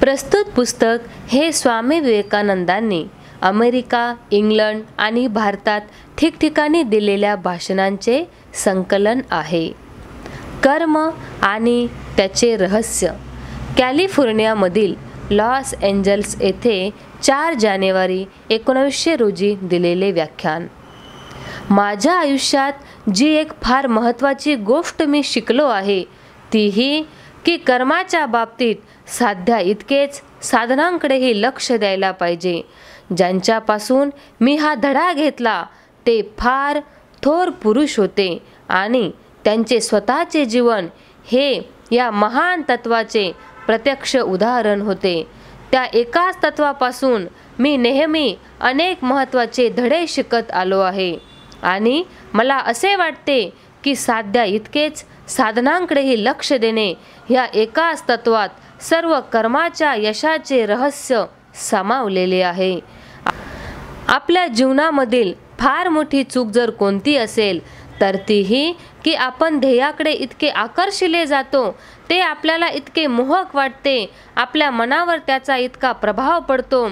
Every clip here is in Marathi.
प्रस्तुत पुस्तक हे स्वामी विवेकानंदांनी अमेरिका, इंग्लंड आणि भारतात ठिकठिकाणी दिलेल्या भाषणांचे संकलन आहे. कर्म आणि त्याचे रहस्य. कॅलिफोर्नियामधील लॉस एंजल्स येथे 4 जानेवारी 1900 रोजी दिलेले व्याख्यान. माझ्या आयुष्यात जी एक फार महत्त्वाची गोष्ट मी शिकलो आहे ती ही की कर्माच्या बाबतीत साध्या इतकेच साधनांकडेही लक्ष द्यायला पाहिजे. ज्यांच्यापासून मी हा धडा घेतला ते फार थोर पुरुष होते आणि त्यांचे स्वतःचे जीवन हे या महान तत्वाचे प्रत्यक्ष उदाहरण होते. त्या एकाच तत्वापासून मी नेहमी अनेक महत्त्वाचे धडे शिकत आलो आहे आणि मला असे वाटते की साध्या इतकेच साधनांकडेही लक्ष देणे ह्या एकाच तत्वात सर्व कर्माच्या यशाचे रहस्य सामावलेले आहे. आपल्या जीवनामधील फार मोठी चूक जर कोणती असेल तर ती ही की आपण ध्येयाकडे इतके आकर्षिले जातो, ते आपल्याला इतके मोहक वाटते, आपल्या मनावर त्याचा इतका प्रभाव पडतो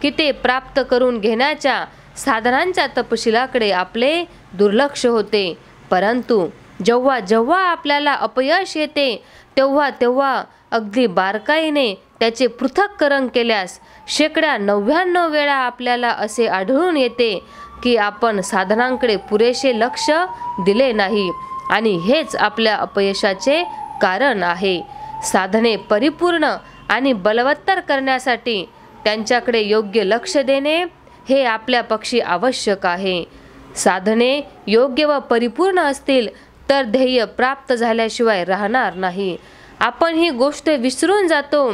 की ते प्राप्त करून घेण्याच्या साधनांच्या तपशिलाकडे आपले दुर्लक्ष होते. परंतु जेव्हा जेव्हा आपल्याला अपयश येते तेव्हा तेव्हा अगदी बारकाईने त्याचे पृथक्करण केल्यास शेकड्या 99 वेळा आपल्याला असे आढळून येते की आपण साधनांकडे पुरेसे लक्ष दिले नाही आणि हेच आपल्या अपयशाचे कारण आहे. साधने परिपूर्ण आणि बलवत्तर करण्यासाठी त्यांच्याकडे योग्य लक्ष देणे हे आपल्या पक्षी आवश्यक आहे. साधने योग्य व परिपूर्ण असतील तर ध्येय प्राप्त झाल्याशिवाय राहणार नाही. आपण ही गोष्ट विसरून जातो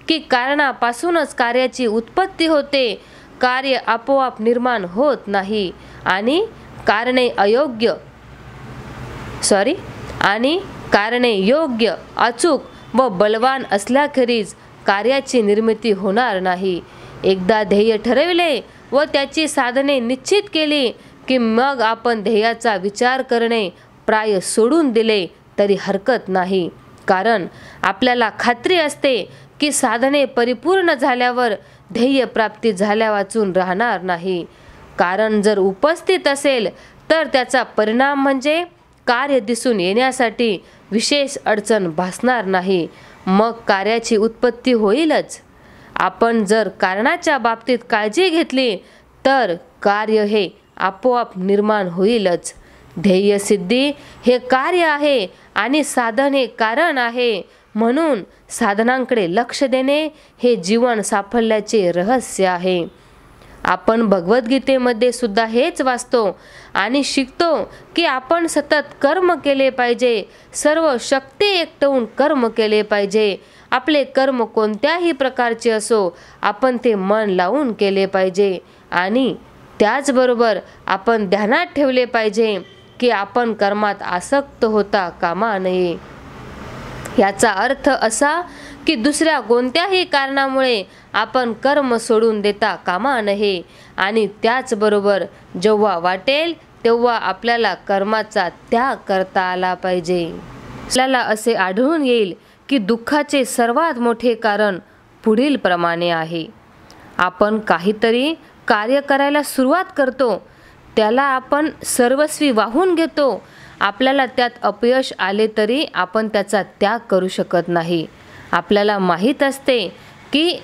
की कारणापासूनच कार्याची उत्पत्ती होते, कार्य आपोआप निर्माण होत नाही आणि कारणे योग्य, अचूक व बलवान असल्याखेरीज कार्याची निर्मिती होणार नाही. एकदा ध्येय ठरविले व त्याची साधने निश्चित केली की मग आपण ध्येयाचा विचार करणे प्राय सोडून दिले तरी हरकत नाही, कारण आपल्याला खात्री असते की साधने परिपूर्ण झाल्यावर ध्येय प्राप्ती झाल्या वाचून राहणार नाही. कारण जर उपस्थित असेल तर त्याचा परिणाम म्हणजे कार्य दिसून येण्यासाठी विशेष अडचण भासणार नाही, मग कार्याची उत्पत्ती होईलच. आपण जर कारणाच्या बाबतीत काळजी घेतली तर कार्य हे आपोआप निर्माण होईलच. ध्येयसिद्धी हे कार्य आहे आणि साधन हे कारण आहे. म्हणून साधनांकडे लक्ष देणे हे जीवन साफल्याचे रहस्य आहे. आपण भगवद्गीतेमध्ये सुद्धा हेच वाचतो आणि शिकतो की आपण सतत कर्म केले पाहिजे, सर्व शक्ती एकवटून कर्म केले पाहिजे. आपले कर्म कोणत्याही प्रकारचे असो आपण ते मन लावून केले पाहिजे आणि त्याचबरोबर आपण ध्यानात ठेवले पाहिजे की आपण कर्मात आसक्त होता कामा नये. याचा अर्थ असा की दुसऱ्या कोणत्याही कारणामुळे आपण कर्म सोडून देता कामा नये आणि त्याचबरोबर जेव्हा वाटेल तेव्हा आपल्याला कर्माचा त्याग करता आला पाहिजे. आपल्याला असे आढळून येईल की दुःखाचे सर्वात मोठे कारण पुढील प्रमाणे आहे. आपण काहीतरी कार्य करायला सुरुवात करतो, त्याला आपण सर्वस्वी वाहून घेतो. आपल्याला त्यात अपयश आले तरी आपण त्याचा त्याग करू शकत नाही. आपल्याला माहीत असते की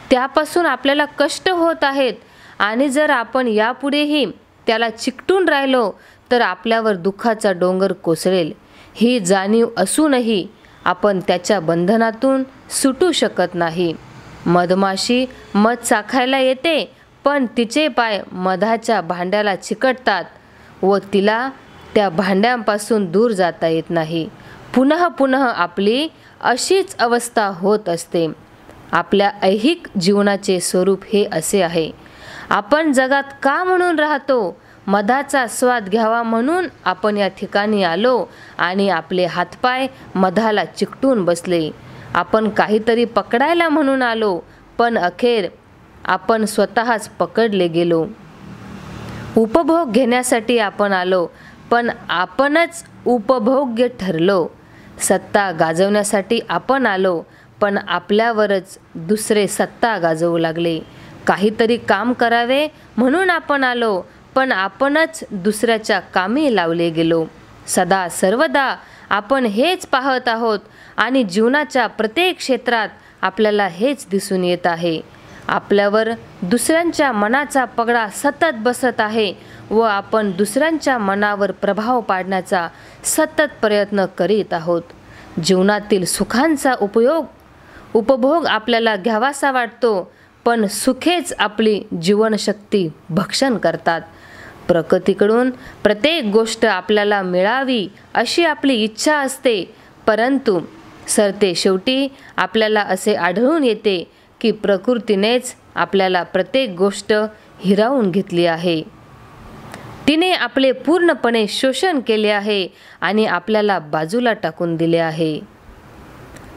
त्यापासून आपल्याला कष्ट होत आहेत आणि जर आपण यापुढेही त्याला चिकटून राहिलो तर आपल्यावर दुःखाचा डोंगर कोसळेल. ही जाणीव असूनही आपण त्याच्या बंधनातून सुटू शकत नाही. मधमाशी मध चाखायला येते पण तिचे पाय मधाच्या भांड्याला चिकटतात व तिला त्या भांड्यांपासून दूर जाता येत नाही. पुनः पुनः आपली अशीच अवस्था होत असते. आपल्या ऐहिक जीवनाचे स्वरूप हे असे आहे. आपण जगात का म्हणून राहतो? मधाचा स्वाद घ्यावा म्हणून आपण या ठिकाणी आलो आणि आपले हातपाय मधाला चिकटून बसले. आपण काहीतरी पकडायला म्हणून आलो पण अखेर आपण स्वतःच पकडले गेलो. उपभोग घेण्यासाठी आपण आलो पण आपणच उपभोग्य ठरलो. सत्ता गाजवण्यासाठी आपण आलो पण आपल्यावरच दुसरे सत्ता गाजवू लागले. काहीतरी काम करावे म्हणून आपण आलो, पण आपणच दुसऱ्याच्या कामी लावले गेलो. सदा सर्वदा आपण हेच पाहत आहोत आणि जीवनाच्या प्रत्येक क्षेत्रात आपल्याला हेच दिसून येत आहे. आपल्यावर दुसऱ्यांच्या मनाचा पगडा सतत बसत आहे व आपण दुसऱ्यांच्या मनावर प्रभाव पाडण्याचा सतत प्रयत्न करीत आहोत. जीवनातील सुखांचा उपभोग आपल्याला घ्यावासा वाटतो, पण सुखेच आपली जीवनशक्ती भक्षण करतात. प्रकृतीकडून प्रत्येक गोष्ट आपल्याला मिळावी अशी आपली इच्छा असते, परंतु सरते शेवटी आपल्याला असे आढळून येते की प्रकृतीनेच आपल्याला प्रत्येक गोष्ट हिरावून घेतली आहे. तिने आपले पूर्णपणे शोषण केले आहे आणि आपल्याला बाजूला टाकून दिले आहे.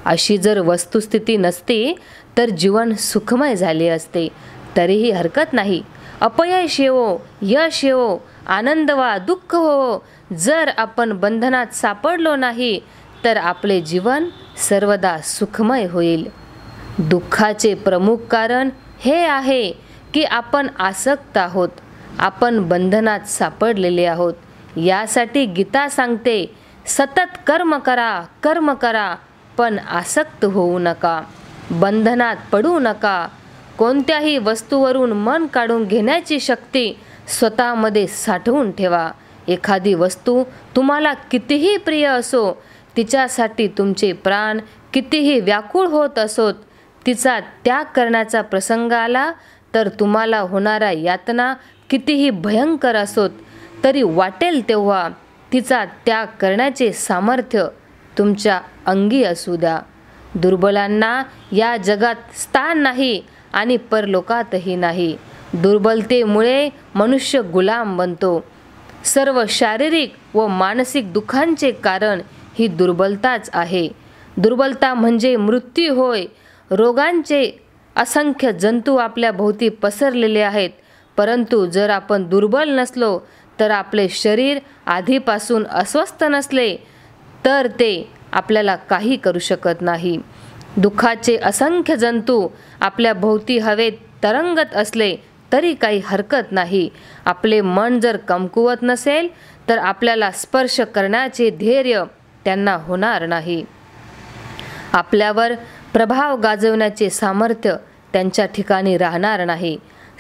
अशी जर वस्तुस्थिती नसती तर जीवन सुखमय झाले असते. तरीही हरकत नाही. अपयश येवो, यश येवो, आनंद वा दुःख हो, जर आपण बंधनात सापडलो नाही तर आपले जीवन सर्वदा सुखमय होईल. दुःखाचे प्रमुख कारण हे आहे की आपण आसक्त आहोत, आपण बंधनात सापडलेले आहोत. यासाठी गीता सांगते, सतत कर्म करा, कर्म करा, पण आसक्त होऊ नका, बंधनात पडू नका. कोणत्याही वस्तूवरून मन काढून घेण्याची शक्ती स्वतःमध्ये साठवून ठेवा. एखादी वस्तू तुम्हाला कितीही प्रिय असो, तिच्यासाठी तुमचे प्राण कितीही व्याकुळ होत असोत, तिचा त्याग करण्याचा प्रसंग आला तर तुम्हाला होणाऱ्या यातना कितीही भयंकर असोत, तरी वाटेल तेव्हा तिचा त्याग करण्याचे सामर्थ्य तुमच्या अंगी असू द्या. दुर्बलांना या जगात स्थान नाही आणि परलोकातही नाही. दुर्बलतेमुळे मनुष्य गुलाम बनतो. सर्व शारीरिक व मानसिक दुःखांचे कारण ही दुर्बलताच आहे. दुर्बलता म्हणजे मृत्यू होय. रोगांचे असंख्य जंतू आपल्या भोवती पसरलेले आहेत, परंतु जर आपण दुर्बल नसलो तर आपले शरीर आधीपासून अस्वस्थ नसले तर ते आपल्याला काही करू शकत नाही. दुःखाचे असंख्य जंतू आपल्या भोवती हवेत तरंगत असले तरी काही हरकत नाही. आपले मन जर कमकुवत नसेल तर आपल्याला स्पर्श करण्याचे धैर्य त्यांना होणार नाही. आपल्यावर प्रभाव गाजवण्याचे सामर्थ्य त्यांच्या ठिकाणी राहणार नाही.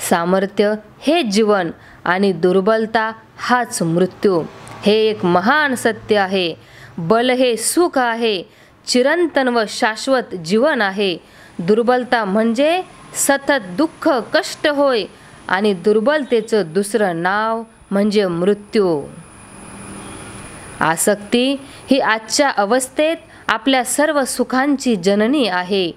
सामर्थ्य हे जीवन आणि दुर्बलता हाच मृत्यू. हे एक महान सत्य आहे. बल हे सुख आहे, चिरंतन व शाश्वत जीवन आहे. दुर्बलता म्हणजे सतत दुःख, कष्ट होय आणि दुर्बलतेचं दुसरं नाव म्हणजे मृत्यू. आसक्ती ही आजच्या अवस्थेत आपल्या सर्व सुखांची जननी आहे.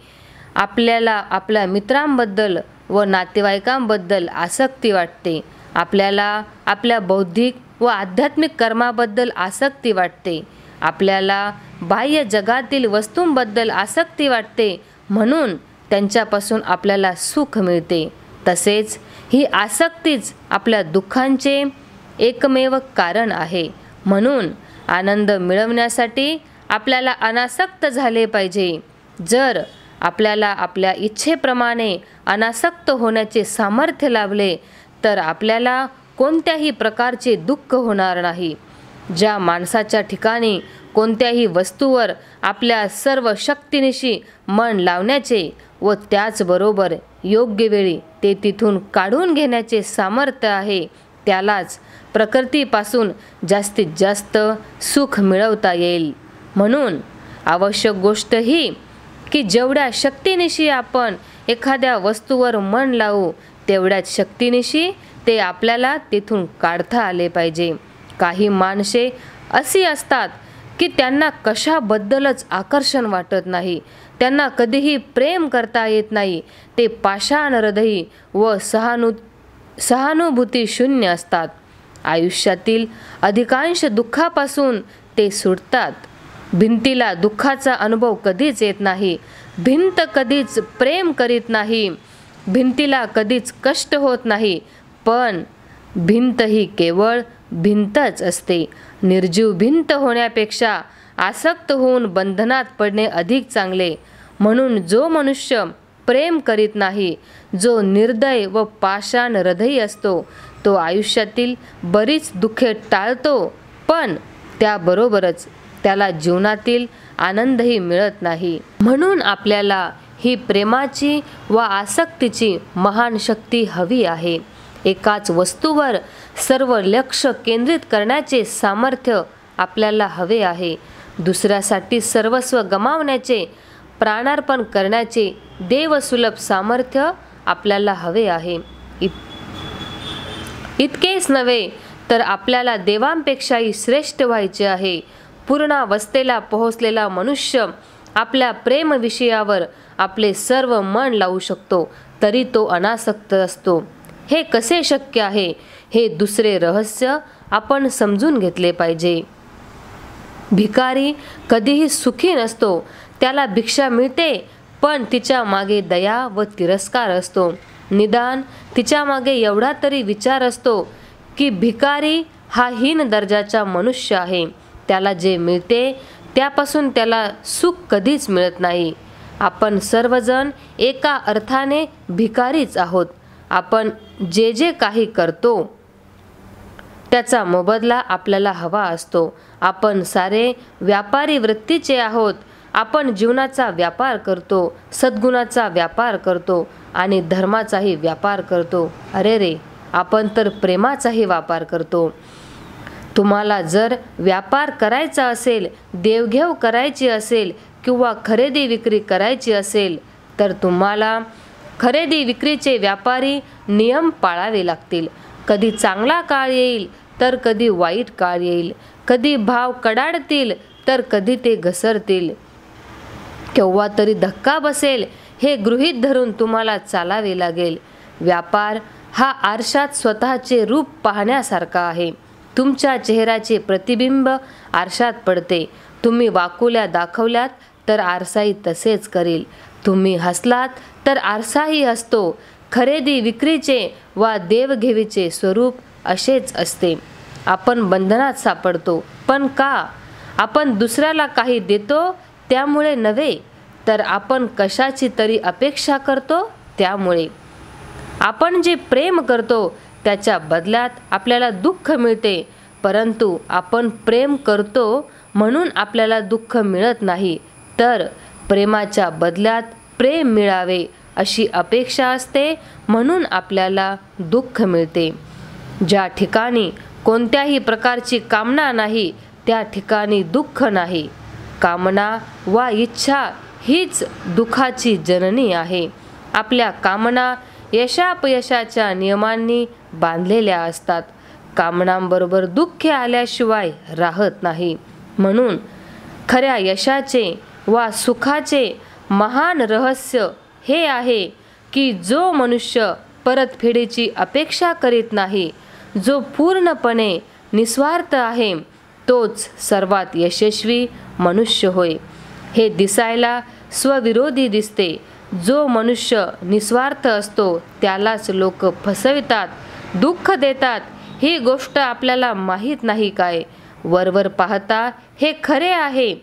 आपल्याला आपल्या मित्रांबद्दल व नातेवाईकांबद्दल आसक्ती वाटते. आपल्याला आपल्या बौद्धिक व आध्यात्मिक कर्माबद्दल आसक्ती वाटते. आपल्याला बाह्य जगातील वस्तूंबद्दल आसक्ती वाटते, म्हणून त्यांच्यापासून आपल्याला सुख मिळते. तसेच ही आसक्तीच आपल्या दुःखांचे एकमेव कारण आहे. म्हणून आनंद मिळवण्यासाठी आपल्याला अनासक्त झाले पाहिजे. जर आपल्याला आपल्या इच्छेप्रमाणे अनासक्त होण्याचे सामर्थ्य लाभले तर आपल्याला कोणत्याही प्रकारचे दुःख होणार नाही. ज्या माणसाच्या ठिकाणी कोणत्याही वस्तूवर आपल्या सर्व शक्तीनिशी मन लावण्याचे व त्याचबरोबर योग्य वेळी ते तिथून काढून घेण्याचे सामर्थ्य आहे, त्यालाच प्रकृतीपासून जास्तीत जास्त सुख मिळवता येईल. म्हणून आवश्यक गोष्ट ही की जेवढ्या शक्तीनिशी आपण एखाद्या वस्तूवर मन लावू तेवढ्याच शक्तीनिशी ते आपल्याला तिथून काढता आले पाहिजे. काही माणसे अशी असतात की त्यांना कशाबद्दलच आकर्षण वाटत नाही, त्यांना कधीही प्रेम करता येत नाही. ते पाषाण हृदयी व सहानुभूती शून्य असतात. आयुष्यातील अधिकांश दुःखापासून ते सुटतात. भिंतीला दुःखाचा अनुभव कधीच येत नाही. भिंत कधीच प्रेम करीत नाही. भिंतीला कधीच कष्ट होत नाही. पण भिंत ही केवळ भिंतच असते. निर्जीव भिंत होण्यापेक्षा आसक्त होऊन बंधनात पडणे अधिक चांगले. म्हणून जो मनुष्य प्रेम करीत नाही, जो निर्दय व पाषाण हृदयी असतो, तो आयुष्यातील बरीच दुःखे टाळतो, पण त्याबरोबरच त्याला जीवनातील आनंदही मिळत नाही. म्हणून आपल्याला ही प्रेमाची व आसक्तीची महान शक्ती हवी आहे. एकाच वस्तूवर सर्व लक्ष केंद्रित करण्याचे सामर्थ्य आपल्याला हवे आहे. दुसऱ्यासाठी सर्वस्व गमावण्याचे, प्राणार्पण करण्याचे देवसुलभ सामर्थ्य आपल्याला हवे आहे. इतकेच नव्हे तर आपल्याला देवांपेक्षाही श्रेष्ठ व्हायचे आहे. पूर्णावस्थेला पोहोचलेला मनुष्य आपल्या प्रेम विषयावर आपले सर्व मन लावू शकतो, तरी तो अनासक्त असतो. हे कसे शक्य आहे, हे दुसरे रहस्य आपण समजून घेतले पाहिजे. भिकारी कधीही सुखी नसतो. त्याला भिक्षा मिळते, पण तिच्या मागे दया व तिरस्कार असतो. निदान तिच्या मागे एवढा तरी विचार असतो की भिकारी हा हीन दर्जाचा मनुष्य आहे. त्याला जे मिळते त्यापासून त्याला सुख कधीच मिळत नाही. आपण सर्वजण एका अर्थाने भिकारीच आहोत. आपण जे जे काही करतो त्याचा मोबदला आपल्याला हवा असतो. आपण सारे व्यापारी वृत्तीचे आहोत. आपण जीवनाचा व्यापार करतो, सद्गुणाचा व्यापार करतो आणि धर्माचाही व्यापार करतो. अरे रे, आपण तर प्रेमाचाही व्यापार करतो. तुम्हाला जर व्यापार करायचा असेल, देवघेव करायची असेल किंवा खरेदी विक्री करायची असेल, तर तुम्हाला खरेदी विक्रीचे व्यापारी नियम पाळावे लागतील. कधी चांगला काळ येईल तर कधी वाईट काळ येईल. कधी भाव कडाडतील तर कधी ते घसरतील. केव्हा तरी धक्का बसेल हे गृहीत धरून तुम्हाला चालावे लागेल. व्यापार हा आरशात स्वतःचे रूप पाहण्यासारखा आहे. तुमच्या चेहऱ्याचे प्रतिबिंब आरशात पडते. तुम्ही वाकुल्या दाखवल्यात तर आरसाही तसेच करेल. तुम्ही हसलात तर आरसाही हसतो. खरेदी विक्रीचे वा देवघेवीचे स्वरूप असेच असते. आपण बंधनात सापडतो, पण का? आपण दुसऱ्याला काही देतो त्यामुळे नव्हे, तर आपण कशाची तरी अपेक्षा करतो त्यामुळे. आपण जे प्रेम करतो त्याच्या बदल्यात आपल्याला दुःख मिळते, परंतु आपण प्रेम करतो म्हणून आपल्याला दुःख मिळत नाही, तर प्रेमाच्या बदल्यात प्रेम मिळावे अशी अपेक्षा असते, म्हणून आपल्याला दुःख मिळते. ज्या ठिकाणी कोणत्याही प्रकारची कामना नाही त्या ठिकाणी दुःख नाही. कामना वा इच्छा हीच दुःखाची जननी आहे. आपल्या कामना यशापयशाच्या नियमांनी बांधलेल्या असतात. कामनांबरोबर दुःख आल्याशिवाय राहत नाही. म्हणून खऱ्या यशाचे वा सुखाचे महान रहस्य हे आहे की जो मनुष्य परतफेडीची अपेक्षा करीत नाही, जो पूर्णपणे निस्वार्थ आहे, तोच सर्वात यशस्वी मनुष्य होय. हे दिसायला स्वविरोधी दिसते. जो मनुष्य निस्वार्थ असतो त्यालाच लोक फसवितात, दुःख देतात. ही गोष्ट आपल्याला माहीत नाही काय? वरवर पाहता हे खरे आहे.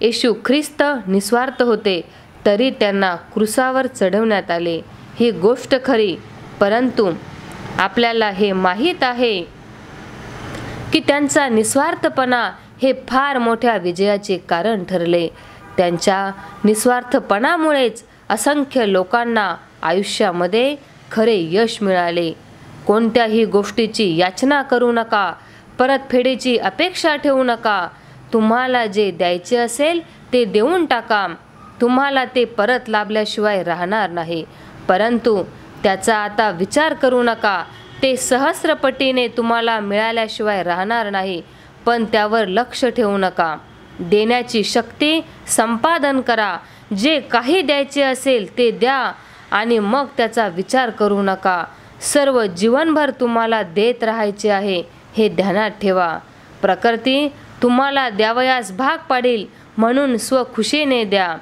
येशू ख्रिस्त निस्वार्थ होते, तरी त्यांना क्रूसावर चढवण्यात आले. ही गोष्ट खरी, परंतु आपल्याला हे माहीत आहे की त्यांचा निस्वार्थपणा हे फार मोठ्या विजयाचे कारण ठरले. त्यांच्या निस्वार्थपणामुळेच असंख्य लोकांना आयुष्यामध्ये खरे यश मिळाले. कोणत्याही गोष्टीची याचना करू नका. परतफेडीची अपेक्षा ठेवू नका. तुम्हाला जे द्यायचे असेल ते देऊन टाका. तुम्हाला ते परत लाभल्याशिवाय राहणार नाही, परंतु त्याचा आता विचार करू नका. ते सहस्रपटीने तुम्हाला मिळाल्याशिवाय राहणार नाही, पण त्यावर लक्ष ठेवू नका. देण्याची शक्ती संपादन करा. जे काही द्यायचे असेल ते द्या आणि मग त्याचा विचार करू नका. सर्व जीवनभर तुम्हाला देत राहायचे आहे हे ध्यानात ठेवा. प्रकृती तुम्हाला द्यावयास भाग पाडील, म्हणून स्वखुशीने द्या.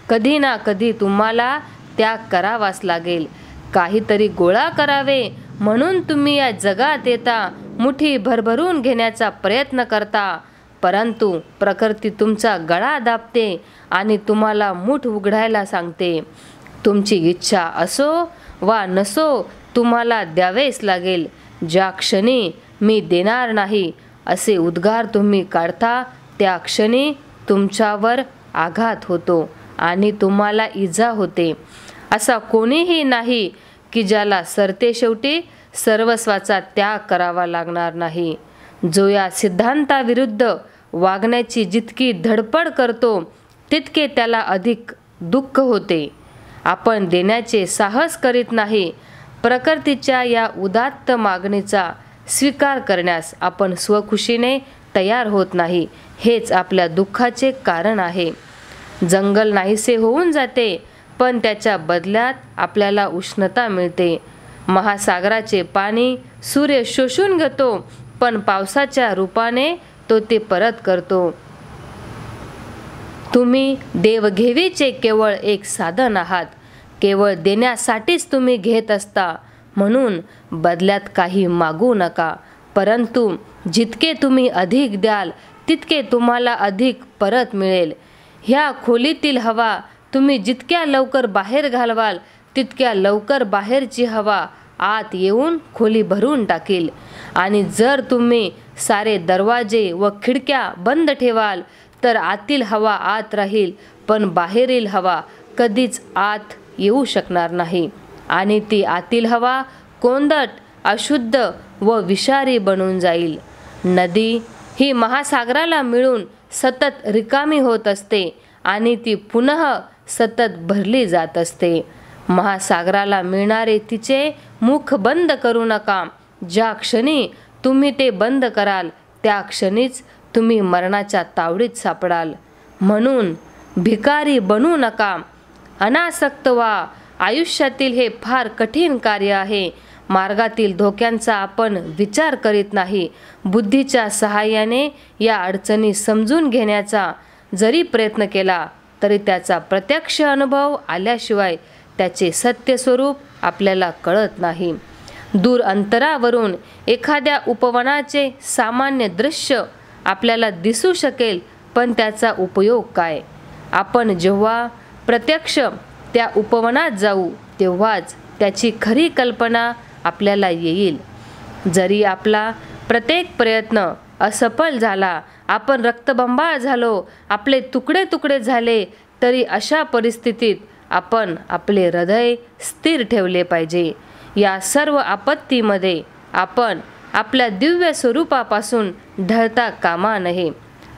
कधी ना कधी तुम्हाला त्याग करावाच लागेल. काहीतरी गोळा करावे म्हणून तुम्ही या जगात येता. मुठी भरभरून घेण्याचा प्रयत्न करता, परंतु प्रकृती तुमचा गळा दाबते आणि तुम्हाला मूठ उघडायला सांगते. तुमची इच्छा असो वा नसो तुम्हाला द्यावेच लागेल. ज्या क्षणी मी देणार नाही असे उद्गार तुम्ही काढता त्या क्षणी तुमच्यावर आघात होतो आणि तुम्हाला इजा होते. असा कोणीही नाही की ज्याला सरतेशेवटी सर्वस्वाचा त्याग करावा लागणार नाही. जो या सिद्धांताविरुद्ध वागण्याची जितकी धडपड करतो तितके त्याला अधिक दुःख होते. आपण देण्याचे साहस करीत नाही. प्रकृतीच्या या उदात्त मागणीचा स्वीकार करण्यास आपण स्वखुशीने तयार होत नाही. हेच आपल्या दुःखाचे कारण आहे. जंगल नाहीसे होऊन जाते पण त्याच्या बदल्यात आपल्याला उष्णता मिळते. महासागराचे पाणी सूर्य शोषून घेतो पण पावसाच्या रूपाने तो ते परत करतो. तुम्ही देवघेवीचे केवळ एक साधन आहात. केवळ देण्यासाठीच तुम्ही घेत असता. म्हणून बदल्यात काही मागू नका. परंतु जितके तुम्ही अधिक द्याल तितके तुम्हाला अधिक परत मिळेल. ह्या खोलीतील हवा तुम्ही जितक्या लवकर बाहेर घालवाल तितक्या लवकर बाहेरची हवा आत येऊन खोली भरून टाकेल. आणि जर तुम्ही सारे दरवाजे व खिडक्या बंद ठेवाल तर आतील हवा आत राहील पण बाहेरील हवा कधीच आत येऊ शकणार नाही. आणि ती आतील हवा कोंदट, अशुद्ध व विषारी बनून जाईल. नदी ही महासागराला मिळून सतत रिकामी होत असते आणि ती पुनः सतत भरली जात असते. महासागराला मिळणारे तिचे मुख बंद करू नका. ज्या क्षणी तुम्ही ते बंद कराल त्या क्षणीच तुम्ही मरणाच्या तावडीत सापडाल. म्हणून भिकारी बनू नका. अनासक्त व्हा. आयुष्यातील हे फार कठीण कार्य आहे. मार्गातील धोक्यांचा आपण विचार करीत नाही. बुद्धीच्या सहाय्याने या अडचणी समजून घेण्याचा जरी प्रयत्न केला तरी त्याचा प्रत्यक्ष अनुभव आल्याशिवाय त्याचे सत्य स्वरूप आपल्याला कळत नाही. दूर अंतरावरून एखाद्या उपवनाचे सामान्य दृश्य आपल्याला दिसू शकेल पण त्याचा उपयोग काय? आपण जेव्हा प्रत्यक्ष त्या उपवनात जाऊ तेव्हाच त्याची खरी कल्पना आपल्याला येईल. जरी आपला प्रत्येक प्रयत्न असफल झाला, आपण रक्तबंबाळ झालो, आपले तुकडे तुकडे झाले तरी अशा परिस्थितीत आपण आपले हृदय स्थिर ठेवले पाहिजे. या सर्व आपत्तीमध्ये आपण आपल्या दिव्य स्वरूपापासून ढळता कामा नये.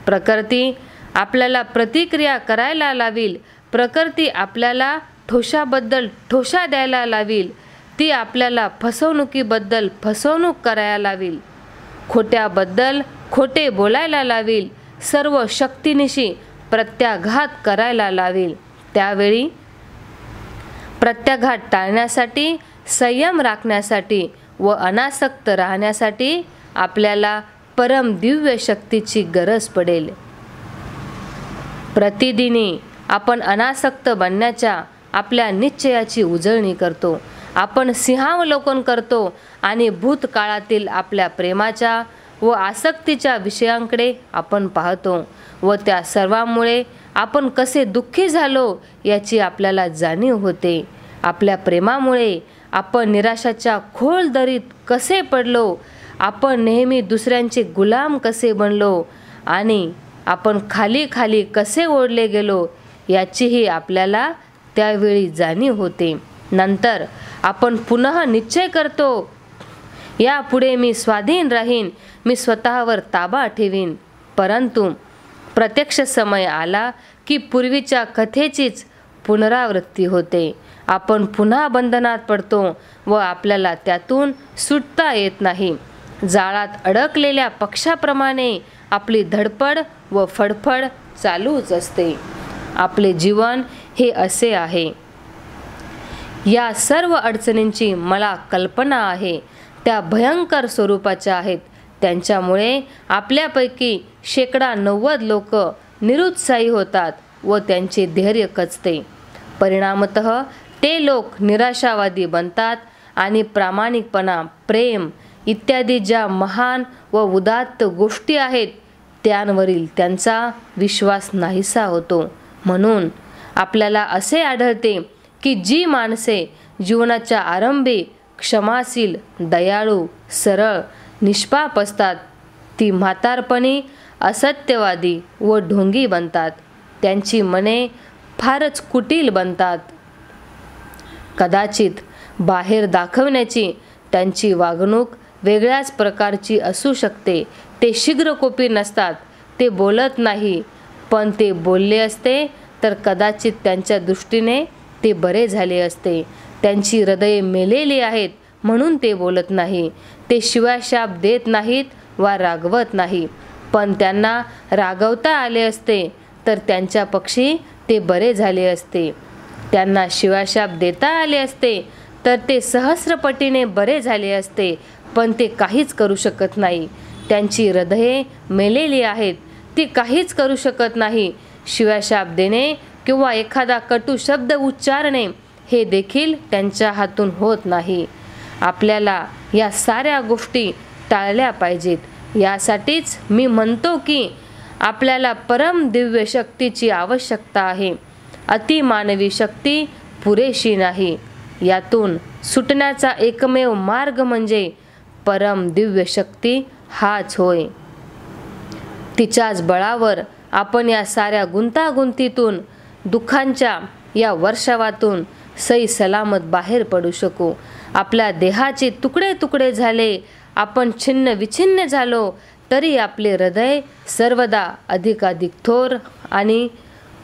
प्रकृती आपल्याला प्रतिक्रिया करायला लावील. प्रकृती आपल्याला ठोशाबद्दल ठोशा द्यायला लावील. ती आपल्याला फसवणुकीबद्दल फसवणूक करायला लावील. खोट्याबद्दल खोटे बोलायला लावील. सर्व शक्तीनिशी प्रत्याघात करायला लावील. त्यावेळी प्रत्याघात टाळण्यासाठी, संयम राखण्यासाठी व अनासक्त राहण्यासाठी आपल्याला परम दिव्य शक्तीची गरज पडेल. प्रतिदिनी आपण अनासक्त बनण्याच्या आपल्या निश्चयाची उजळणी करतो. आपण सिंहावलोकन करतो आणि भूतकाळातील आपल्या प्रेमाच्या व आसक्तीच्या विषयांकडे आपण पाहतो व त्या सर्वांमुळे आपण कसे दुःखी झालो याची आपल्याला जाणीव होते. आपल्या प्रेमामुळे आपण निराशाच्या खोल दरीत कसे पडलो, आपण नेहमी दुसऱ्यांचे गुलाम कसे बनलो आणि आपण खाली खाली कसे ओढले गेलो याचीही आपल्याला त्यावेळी जाणीव होते. नंतर आपण पुन्हा निश्चय करतो, यापुढे मी स्वाधीन राहीन, मी स्वतःवर ताबा ठेवीन. परंतु प्रत्यक्ष समय आला की पूर्वीच्या कथेचीच पुनरावृत्ती होते. आपण पुन्हा बंधनात पडतो व आपल्याला त्यातून सुटता येत नाही. जाळात अडकलेल्या पक्षाप्रमाणे आपली धडपड व फडफड चालूच असते. आपले जीवन हे असे आहे. या सर्व अडचणींची मला कल्पना आहे. त्या भयंकर स्वरूपाच्या आहेत. त्यांच्यामुळे आपल्यापैकी 90% लोक निरुत्साही होतात व त्यांचे धैर्य खचते. परिणामतः ते लोक निराशावादी बनतात आणि प्रामाणिकपणा, प्रेम इत्यादी ज्या महान व उदात्त गोष्टी आहेत त्यांवरील त्यांचा विश्वास नाहीसा होतो. म्हणून आपल्याला असे आढळते की जी माणसे जीवनाच्या आरंभी क्षमाशील, दयाळू, सरळ, निष्पाप असतात ती म्हातारपणी असत्यवादी व ढोंगी बनतात. त्यांची मने फारच कुटील बनतात. कदाचित बाहेर दाखवण्याची त्यांची वागणूक वेगळ्याच प्रकारची असू शकते. ते शीघ्रकोपी नसतात, ते बोलत नाही, पण ते बोलले असते तर कदाचित त्यांच्या दृष्टीने ते बरे झाले असते. त्यांची हृदये मेलेली आहेत म्हणून ते बोलत नाही. ते शिवाशाप देत नाहीत वा रागवत नाही, पण त्यांना रागवता आले असते तर त्यांच्या पक्षी ते बरे झाले असते. त्यांना शिवाशाप देता आले असते तर ते सहस्रपटीने बरे झाले असते, पण ते काहीच करू शकत नाही. त्यांची हृदये मेलेली आहेत, ती काहीच करू शकत नाही. शिवाशाप देणे किंवा एखादा कटू शब्द उच्चारणे हे देखील त्यांच्या हातून होत नाही. आपल्याला या साऱ्या गोष्टी टाळल्या पाहिजेत. यासाठीच मी म्हणतो की आपल्याला परम दिव्य शक्तीची आवश्यकता आहे. अतिमानवी शक्ती पुरेशी नाही. यातून सुटण्याचा एकमेव मार्ग म्हणजे परम दिव्य शक्ती हाच होय. तिच्याच बळावर आपण या साऱ्या गुंतागुंतीतून, दुःखांच्या या वर्षावातून सही सलामत बाहेर पडू शकू. आपल्या देहाचे तुकडे तुकडे झाले, आपण छिन्न विछिन्न झालो, तरी आपले हृदय सर्वदा अधिकाधिक थोर आणि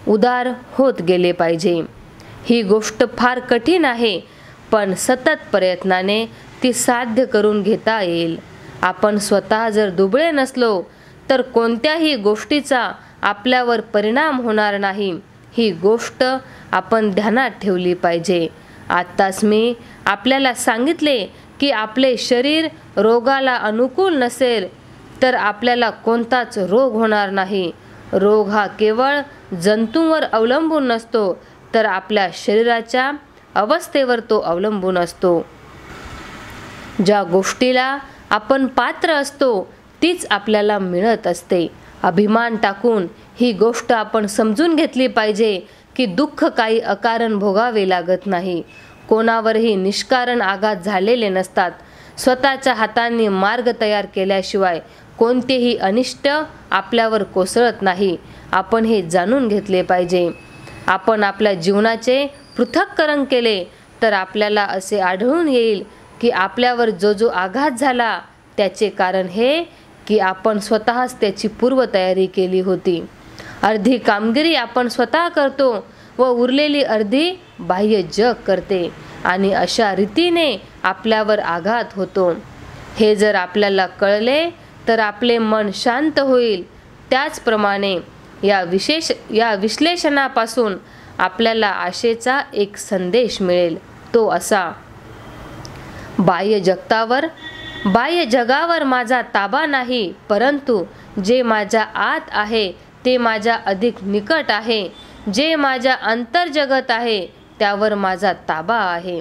उदार होत गेले पाहिजे. ही गोष्ट फार कठीण आहे, पण सतत प्रयत्नाने ती साध्य करून घेता येईल. आपण स्वतः जर दुबळे नसलो तर कोणत्याही गोष्टीचा आपल्यावर परिणाम होणार नाही. ही गोष्ट आपण ध्यानात ठेवली पाहिजे. आत्ताच मी आपल्याला सांगितले की आपले शरीर रोगाला अनुकूल नसेल तर आपल्याला कोणताच रोग होणार नाही. रोग हा केवळ जंतूंवर अवलंबून नसतो, तर आपल्या शरीराच्या अवस्थेवर तो अवलंबून असतो. ज्या गोष्टीला आपण पात्र असतो तीच आपल्याला मिळत असते. अभिमान टाकून ही गोष्ट आपण समजून घेतली पाहिजे की दुःख काही अकारण भोगावे लागत नाही. कोणावरही निष्कारण आघात झालेले नसतात. स्वतःच्या हातांनी मार्ग तयार केल्याशिवाय कोणतेही अनिष्ट आपल्यावर कोसळत नाही. आपण हे जाणून घेतले पाहिजे. आपण आपल्या जीवनाचे पृथक्करण केले तर आपल्याला असे आढळून येईल की आपल्यावर जो जो आघात झाला त्याचे कारण हे की आपण स्वतःच त्याची पूर्वतयारी केली होती. अर्धी कामगिरी आपण स्वतः करतो व उरलेली अर्धी बाह्य जग करते आणि अशा रीतीने आपल्यावर आघात होतो. हे जर आपल्याला कळले तर आपले मन शांत होईल. त्याचप्रमाणे या विश्लेषणापासून आपल्याला आशेचा एक संदेश मिळेल. तो असा: बाह्य जगावर माझा ताबा नाही, परंतु जे माझ्या आत आहे ते माझ्या अधिक निकट आहे. जे माझ्या अंतर्जगत आहे त्यावर माझा ताबा आहे.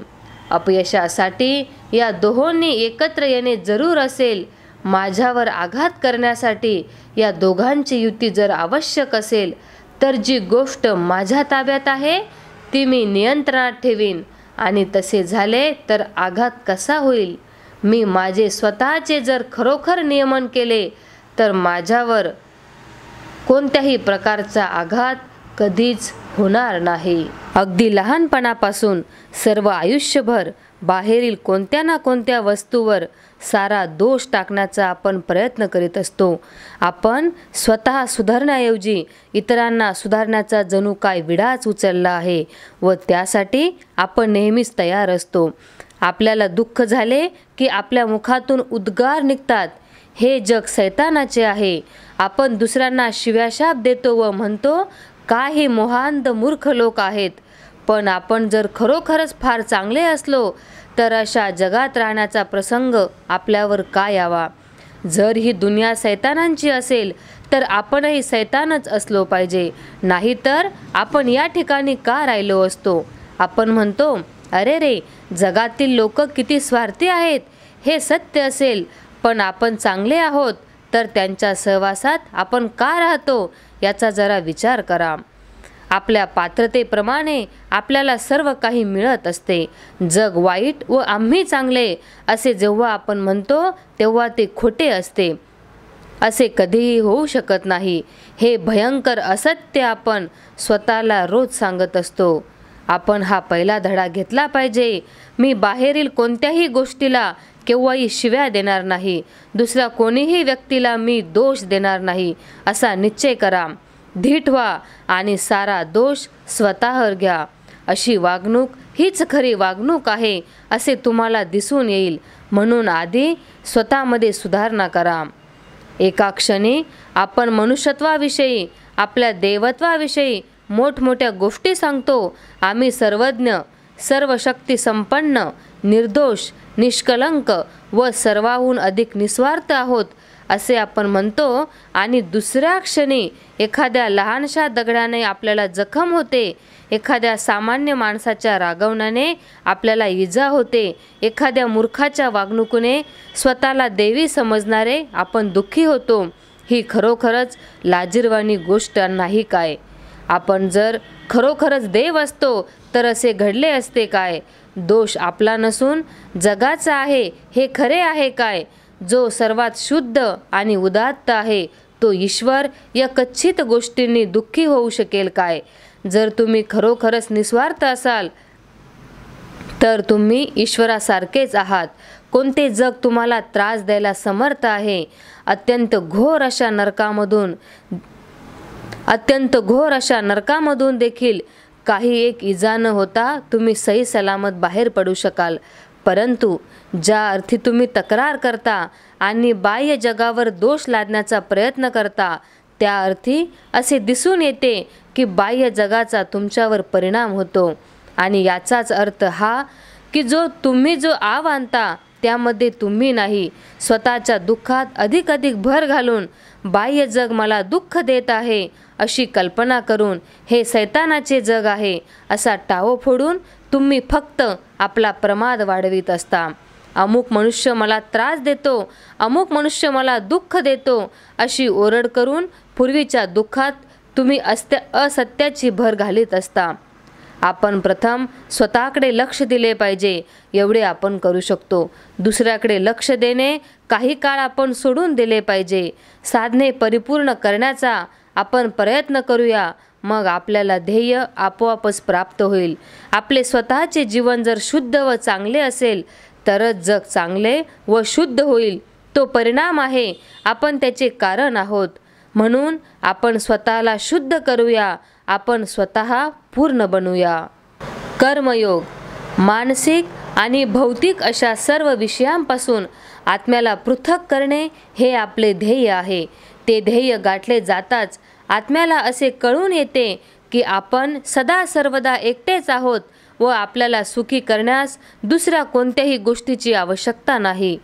अपयशासाठी या दोहोंनी एकत्र येणे जरूर असेल. माझ्यावर आघात करण्यासाठी या दोघांची युती जर आवश्यक असेल तर जी गोष्ट माझ्या ताब्यात आहे ती मी नियंत्रणात ठेवीन, आणि तसे झाले तर आघात कसा होईल? मी माझे स्वतःचे जर खरोखर नियमन केले तर माझ्यावर कोणत्याही प्रकारचा आघात कधीच होणार नाही. अगदी लहानपणापासून सर्व आयुष्यभर बाहेरील कोणत्या ना कोणत्या वस्तूवर सारा दोष टाकण्याचा आपण प्रयत्न करीत असतो. आपण स्वतः सुधारण्याऐवजी इतरांना सुधारण्याचा जणू काय विडाच उचलला आहे व त्यासाठी आपण नेहमीच तयार असतो. आपल्याला दुःख झाले की आपल्या मुखातून उद्गार निघतात, हे जग सैतानाचे आहे. आपण दुसऱ्यांना शिव्याशाप देतो व म्हणतो, काय हे मोहांध मूर्ख लोक आहेत. पण आपण जर खरोखरच फार चांगले असलो तर अशा जगात राहण्याचा प्रसंग आपल्यावर का यावा? जर ही दुनिया सैतानांची असेल तर आपणही सैतानच असलो पाहिजे, नाहीतर आपण या ठिकाणी का राहिलो असतो? आपण म्हणतो, अरे रे, जगातील लोक किती स्वार्थी आहेत. हे सत्य असेल, पण आपण चांगले आहोत तर त्यांच्या सहवासात आपण का राहतो याचा जरा विचार करा. आपल्या पात्रतेप्रमाणे आपल्याला सर्व काही मिळत असते. जग वाईट व आम्ही चांगले असे जेव्हा आपण म्हणतो तेव्हा ते खोटे असते. असे कधीही होऊ शकत नाही. हे भयंकर असत्य आपण स्वतःला रोज सांगत असतो. आपण हा पहिला धडा घेतला पाहिजे. मी बाहेरील कोणत्याही गोष्टीला केव्हाही शिव्या देणार नाही. दुसऱ्या कोणीही व्यक्तीला मी दोष देणार नाही असा निश्चय करा. धीट व्हा आणि सारा दोष स्वतःवर घ्या. अशी वागणूक हीच खरी वागणूक आहे असे तुम्हाला दिसून येईल. म्हणून आधी स्वतःमध्ये सुधारणा करा. एका क्षणी आपण मनुष्यत्वाविषयी, आपल्या देवत्वाविषयी मोठमोठ्या गोष्टी सांगतो. आम्ही सर्वज्ञ, सर्व शक्ती संपन्न, निर्दोष, निष्कलंक व सर्वाहून अधिक निस्वार्थ आहोत असे आपण म्हणतो. आणि दुसऱ्या क्षणी एखाद्या लहानशा दगडाने आपल्याला जखम होते, एखाद्या सामान्य माणसाच्या रागवण्याने आपल्याला इजा होते, एखाद्या मूर्खाच्या वागणुकीने स्वतःला देवी समजणारे आपण दुःखी होतो. ही खरोखरच लाजिरवाणी गोष्ट नाही काय? आपण जर खरोखरच देव असतो तर असे घडले असते काय? दोष आपला नसून जगाचा आहे हे खरे आहे काय? जो सर्वात शुद्ध आणि उदात्त आहे तो ईश्वर या कच्चित गोष्टींनी दुःखी होऊ शकेल काय? जर तुम्ही खरोखरच निस्वार्थ असाल तर तुम्ही ईश्वरासारखेच आहात. कोणते जग तुम्हाला त्रास द्यायला समर्थ आहे? अत्यंत घोर अशा नरकामधून देखील काही एक इजा न होता तुम्ही सही सलामत बाहेर पडू शकाल. परंतु ज्या अर्थी तुम्ही तक्रार करता आणि बाह्य जगावर दोष लादण्याचा प्रयत्न करता त्या अर्थी असे दिसून येते की बाह्य जगाचा तुमच्यावर परिणाम होतो. आणि याचाच अर्थ हा की तुम्ही जो आव आणता त्यामध्ये तुम्ही नाही. स्वतःच्या दुःखात अधिक भर घालून बाह्य जग मला दुःख देत आहे अशी कल्पना करून हे सैतानाचे जग आहे असा टाहो फोडून तुम्ही फक्त आपला प्रमाद वाढवित असता. अमुक मनुष्य मला त्रास देतो, अमुक मनुष्य मला दुःख देतो अशी ओरड करून पूर्वीच्या दुःखात तुम्ही असत्याची भर घालीत असता. आपण प्रथम स्वतःकडे लक्ष दिले पाहिजे एवढे आपण करू शकतो. दुसऱ्याकडे लक्ष देणे काही काळ आपण सोडून दिले पाहिजे. साधने परिपूर्ण करण्याचा आपण प्रयत्न करूया. मग आपल्याला ध्येय आपोआपच प्राप्त होईल. आपले स्वतःचे जीवन जर शुद्ध व चांगले असेल तरच जग चांगले व शुद्ध होईल. तो परिणाम आहे, आपण त्याचे कारण आहोत. म्हणून आपण स्वतःला शुद्ध करूया. आपण स्वतः पूर्ण बनूया. कर्मयोग मानसिक आणि भौतिक अशा सर्व विषयांपासून आत्म्याला पृथक करणे हे आपले ध्येय आहे. ते ध्येय गाठले जाताच आत्म्याला असे कळून येते की आपण सदा सर्वदा एकटेच आहोत व आपल्याला सुखी करण्यास दुसऱ्या कोणत्याही गोष्टीची आवश्यकता नाही.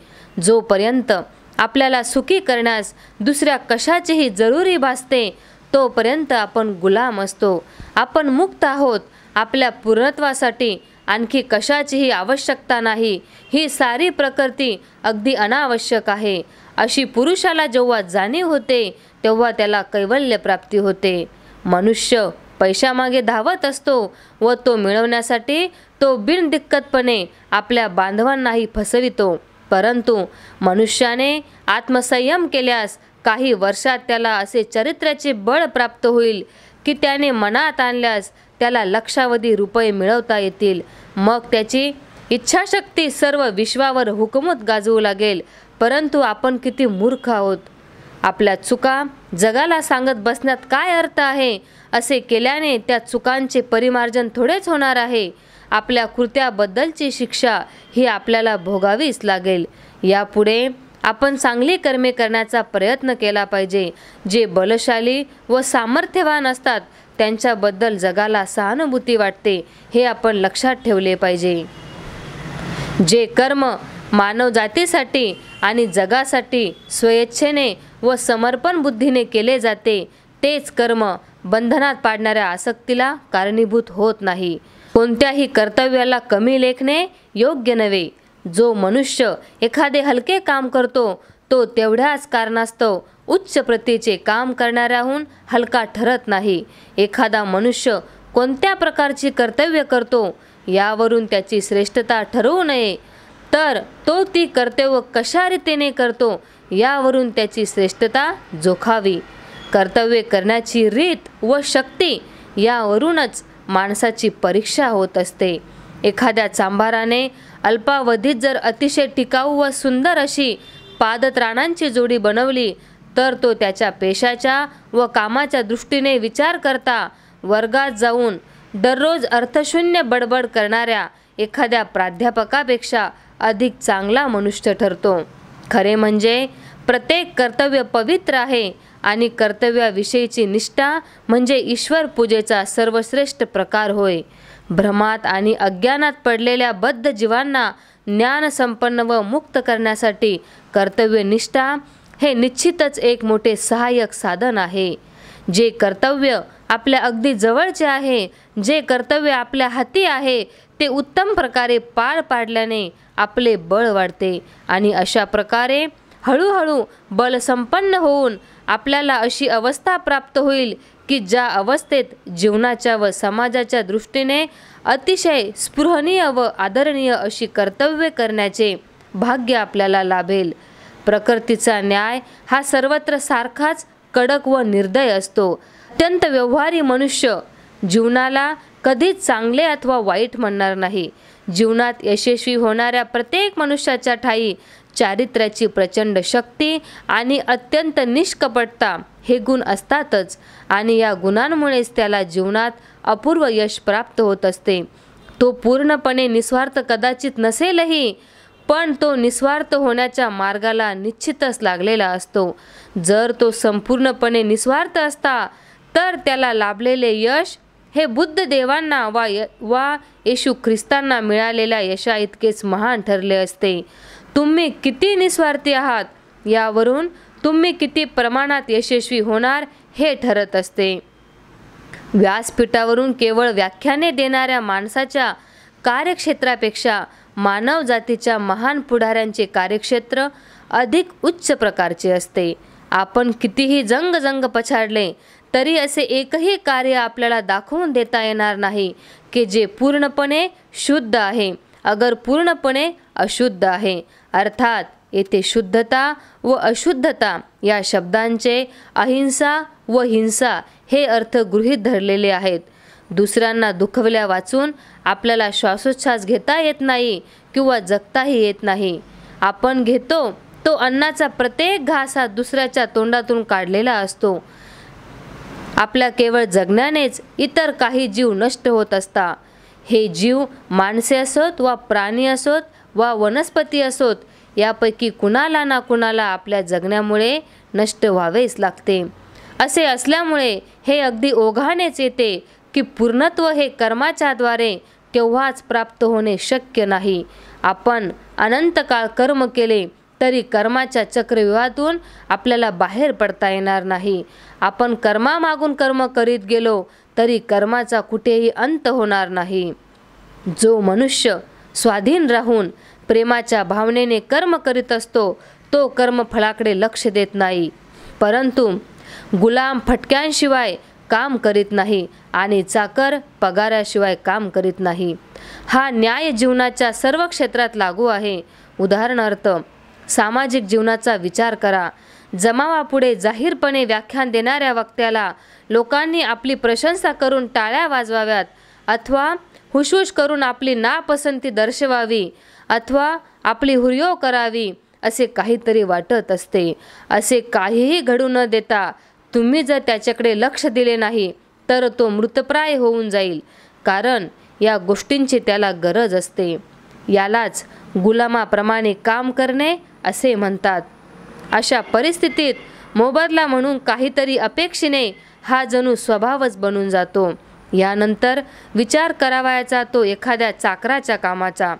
जोपर्यंत आपल्याला सुखी करण्यास दुसऱ्या कशाचीही जरुरी भासते तोपर्यंत आपण गुलाम असतो. आपण मुक्त आहोत. आपल्या पूर्णत्वासाठी आणखी कशाचीही आवश्यकता नाही. ही सारी प्रकृती अगदी अनावश्यक आहे अशी पुरुषाला जेव्हा जाणीव होते तेव्हा त्याला कैवल्य प्राप्ती होते. मनुष्य पैशामागे धावत असतो व तो मिळवण्यासाठी तो बिनदिक्कतपणे आपल्या बांधवांनाही फसवितो. परंतु मनुष्याने आत्मसंयम केल्यास काही वर्षात त्याला असे चरित्र्याचे बळ प्राप्त होईल की त्याने मनात आणल्यास त्याला लक्षावधी रुपये मिळवता येतील. मग त्याची इच्छाशक्ती सर्व विश्वावर हुकूमत गाजवू लागेल. परंतु आपण किती मूर्ख आहोत. आपल्या चुका जगाला सांगत बसण्यात काय अर्थ आहे? असे केल्याने त्या चुकांचे परिमार्जन थोडेच होणार आहे. आपल्या कृत्याबद्दलची शिक्षा ही आपल्याला भोगावीच लागेल. यापुढे आपण चांगली कर्मे करण्याचा प्रयत्न केला पाहिजे. जे बलशाली व सामर्थ्यवान असतात त्यांच्याबद्दल जगाला सहानुभूती वाटते हे आपण लक्षात ठेवले पाहिजे. जे कर्म मानव जातीसाठी आणि जगासाठी स्वेच्छेने व समर्पण बुद्धीने केले जाते तेच कर्म बंधनात पाडणाऱ्या आसक्तीला कारणीभूत होत नाही. कोणत्याही कर्तव्याला कमी लेखणे योग्य नव्हे. जो मनुष्य एखादे हलके काम करतो तो तेवढ्याच कारणास्तव उच्च प्रतीचे काम करणाऱ्याहून हलका ठरत नाही. एखादा मनुष्य कोणत्या प्रकारची कर्तव्य करतो यावरून त्याची श्रेष्ठता ठरवू नये, तर तो ती कर्तव्य कशा रीतीने करतो यावरून त्याची श्रेष्ठता जोखावी. कर्तव्य करण्याची रीत व शक्ती यावरूनच माणसाची परीक्षा होत असते. एखाद्या चांभाराने अल्पावधीत जर अतिशय टिकाऊ व सुंदर अशी पादत्राणांची जोडी बनवली, तर तो त्याच्या पेशाच्या व कामाच्या दृष्टीने विचार करता वर्गात जाऊन दररोज अर्थशून्य बडबड करणाऱ्या एखाद्या प्राध्यापकापेक्षा अधिक चांगला मनुष्य ठरतो. खरे म्हणजे प्रत्येक कर्तव्य पवित्र आहे आणि कर्तव्याविषयीची निष्ठा म्हणजे ईश्वर पूजेचा सर्वश्रेष्ठ प्रकार होय. भ्रमात आणि अज्ञानात पडलेल्या बद्ध जीवांना ज्ञानसंपन्न व मुक्त करण्यासाठी कर्तव्यनिष्ठा हे निश्चितच एक मोठे सहाय्यक साधन आहे. जे कर्तव्य आपल्या अगदी जवळचे आहे, जे कर्तव्य आपल्या हाती आहे, ते उत्तम प्रकारे पार पाडल्याने आपले बळ वाढते आणि अशा प्रकारे हळूहळू बलसंपन्न होऊन आपल्याला अशी अवस्था प्राप्त होईल की ज्या अवस्थेत जीवनाच्या व समाजाच्या दृष्टीने अतिशय स्पृहणीय व आदरणीय अशी कर्तव्य करण्याचे भाग्य आपल्याला लाभेल. प्रकृतीचा न्याय हा सर्वत्र सारखाच कडक व निर्दय असतो. अत्यंत व्यवहारी मनुष्य जीवनाला कधीच चांगले अथवा वाईट म्हणणार नाही. जीवनात यशस्वी होणाऱ्या प्रत्येक मनुष्याच्या ठायी चारित्र्याची प्रचंड शक्ती आणि अत्यंत निष्कपटता हे गुण असतातच आणि या गुणांमुळेच त्याला जीवनात अपूर्व यश प्राप्त होत असते. तो पूर्णपणे निस्वार्थ कदाचित नसेलही, पण तो निस्वार्थ होण्याच्या मार्गाला निश्चितच लागलेला असतो. जर तो संपूर्णपणे निस्वार्थ असता तर त्याला लाभलेले यश हे बुद्ध देवांना वा येशू ख्रिस्तांना मिळालेल्या यशा इतकेच महान ठरले असते. तुम्ही किती निस्वार्थी आहात यावरून तुम्ही किती प्रमाणात यशस्वी होणार हे ठरत असते. व्यासपीठावरून केवळ व्याख्याने देणाऱ्या माणसाच्या कार्यक्षेत्रापेक्षा मानव जातीच्या महान पुढाऱ्यांचे कार्यक्षेत्र अधिक उच्च प्रकारचे असते. आपण कितीही जंग पछाडले तरी असे एकही कार्य आपल्याला दाखवून देता येणार नाही की जे पूर्णपणे शुद्ध आहे, अगर पूर्णपणे अशुद्ध आहे. अर्थात येथे शुद्धता व अशुद्धता या शब्दांचे अहिंसा व हिंसा हे अर्थ गृहीत धरलेले आहेत. दुसऱ्यांना दुखवल्या वाचून आपल्याला श्वासोच्छ्वास घेता येत नाही किंवा जगताही येत नाही. आपण घेतो तो अन्नाचा प्रत्येक घास हा दुसऱ्याच्या तोंडातून काढलेला असतो. आपल्या केवळ जगण्यानेच इतर काही जीव नष्ट होत असता. हे जीव माणसे असोत वा प्राणी असोत वा वनस्पती असोत, यापैकी कुणाला ना कुणाला आपल्या जगण्यामुळे नष्ट व्हावेच लागते. असे असल्यामुळे हे अगदी ओघानेच येते की पूर्णत्व हे कर्माच्याद्वारे केव्हाच प्राप्त होणे शक्य नाही. आपण अनंत काळ कर्म केले तरी कर्माच्या चक्रव्यूहातून आपल्याला बाहेर पडता येणार नाही. आपण कर्मामागून कर्म करीत गेलो तरी कर्माचा कुठेही अंत होणार नाही. जो मनुष्य स्वाधीन राहून प्रेमाच्या भावनेने कर्म करीत असतो तो कर्मफळाकडे लक्ष देत नाही, परंतु गुलाम फटक्यांशिवाय काम करीत नाही आणि चाकर पगाराशिवाय काम करीत नाही. हा न्याय जीवनाच्या सर्व क्षेत्रात लागू आहे. उदाहरणार्थ सामाजिक जीवनाचा विचार करा. जमावापुढे जाहीरपणे व्याख्यान देणाऱ्या वक्त्याला लोकांनी आपली प्रशंसा करून टाळ्या वाजवाव्यात अथवा हुशहुश करून आपली नापसंती दर्शवावी अथवा आपली हुर्यो करावी असे काहीतरी वाटत असते. असे काहीही घडू न देता तुम्ही जर त्याच्याकडे लक्ष दिले नाही तर तो मृतप्राय होऊन जाईल, कारण या गोष्टींची त्याला गरज असते. यालाच गुलामाप्रमाणे काम करणे असे म्हणतात. अशा परिस्थितीत मोबदला म्हणून काहीतरी अपेक्षेने हा जणू स्वभावच बनून जातो. यानंतर विचार करावयाचा तो एखाद्या चाकराच्या कामाचा.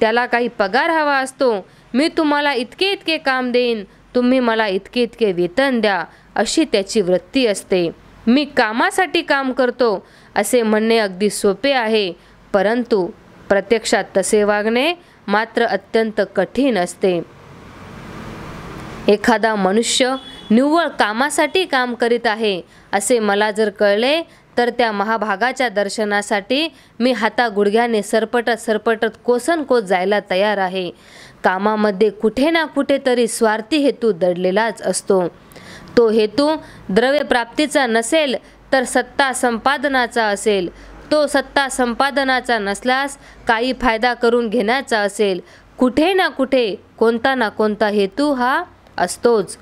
त्याला काही पगार हवा असतो. मी तुम्हाला इतके इतके काम देईन, तुम्ही मला इतके इतके वेतन द्या, अशी त्याची वृत्ती असते. मी कामासाठी काम करतो असे म्हणणे अगदी सोपे आहे, परंतु प्रत्यक्षात तसे वागणे मात्र अत्यंत कठीण असते. एखादा मनुष्य निव्वळ कामासाठी काम करीत आहे असे मला जर कळले तर त्या महाभागाच्या दर्शनासाठी मी हातागुडघ्याने सरपटत कोसनकोस जायला तयार आहे. कामामध्ये कुठे ना कुठेतरी स्वार्थी हेतू दडलेलाच असतो. तो हेतू द्रव्य प्राप्तीचा नसेल तर सत्ता संपादनाचा असेल. तो सत्ता संपादनाचा नसल्यास काही फायदा करून घेण्याचा असेल. कुठे ना कुठे कोणता ना कोणता हेतू हा असतोच.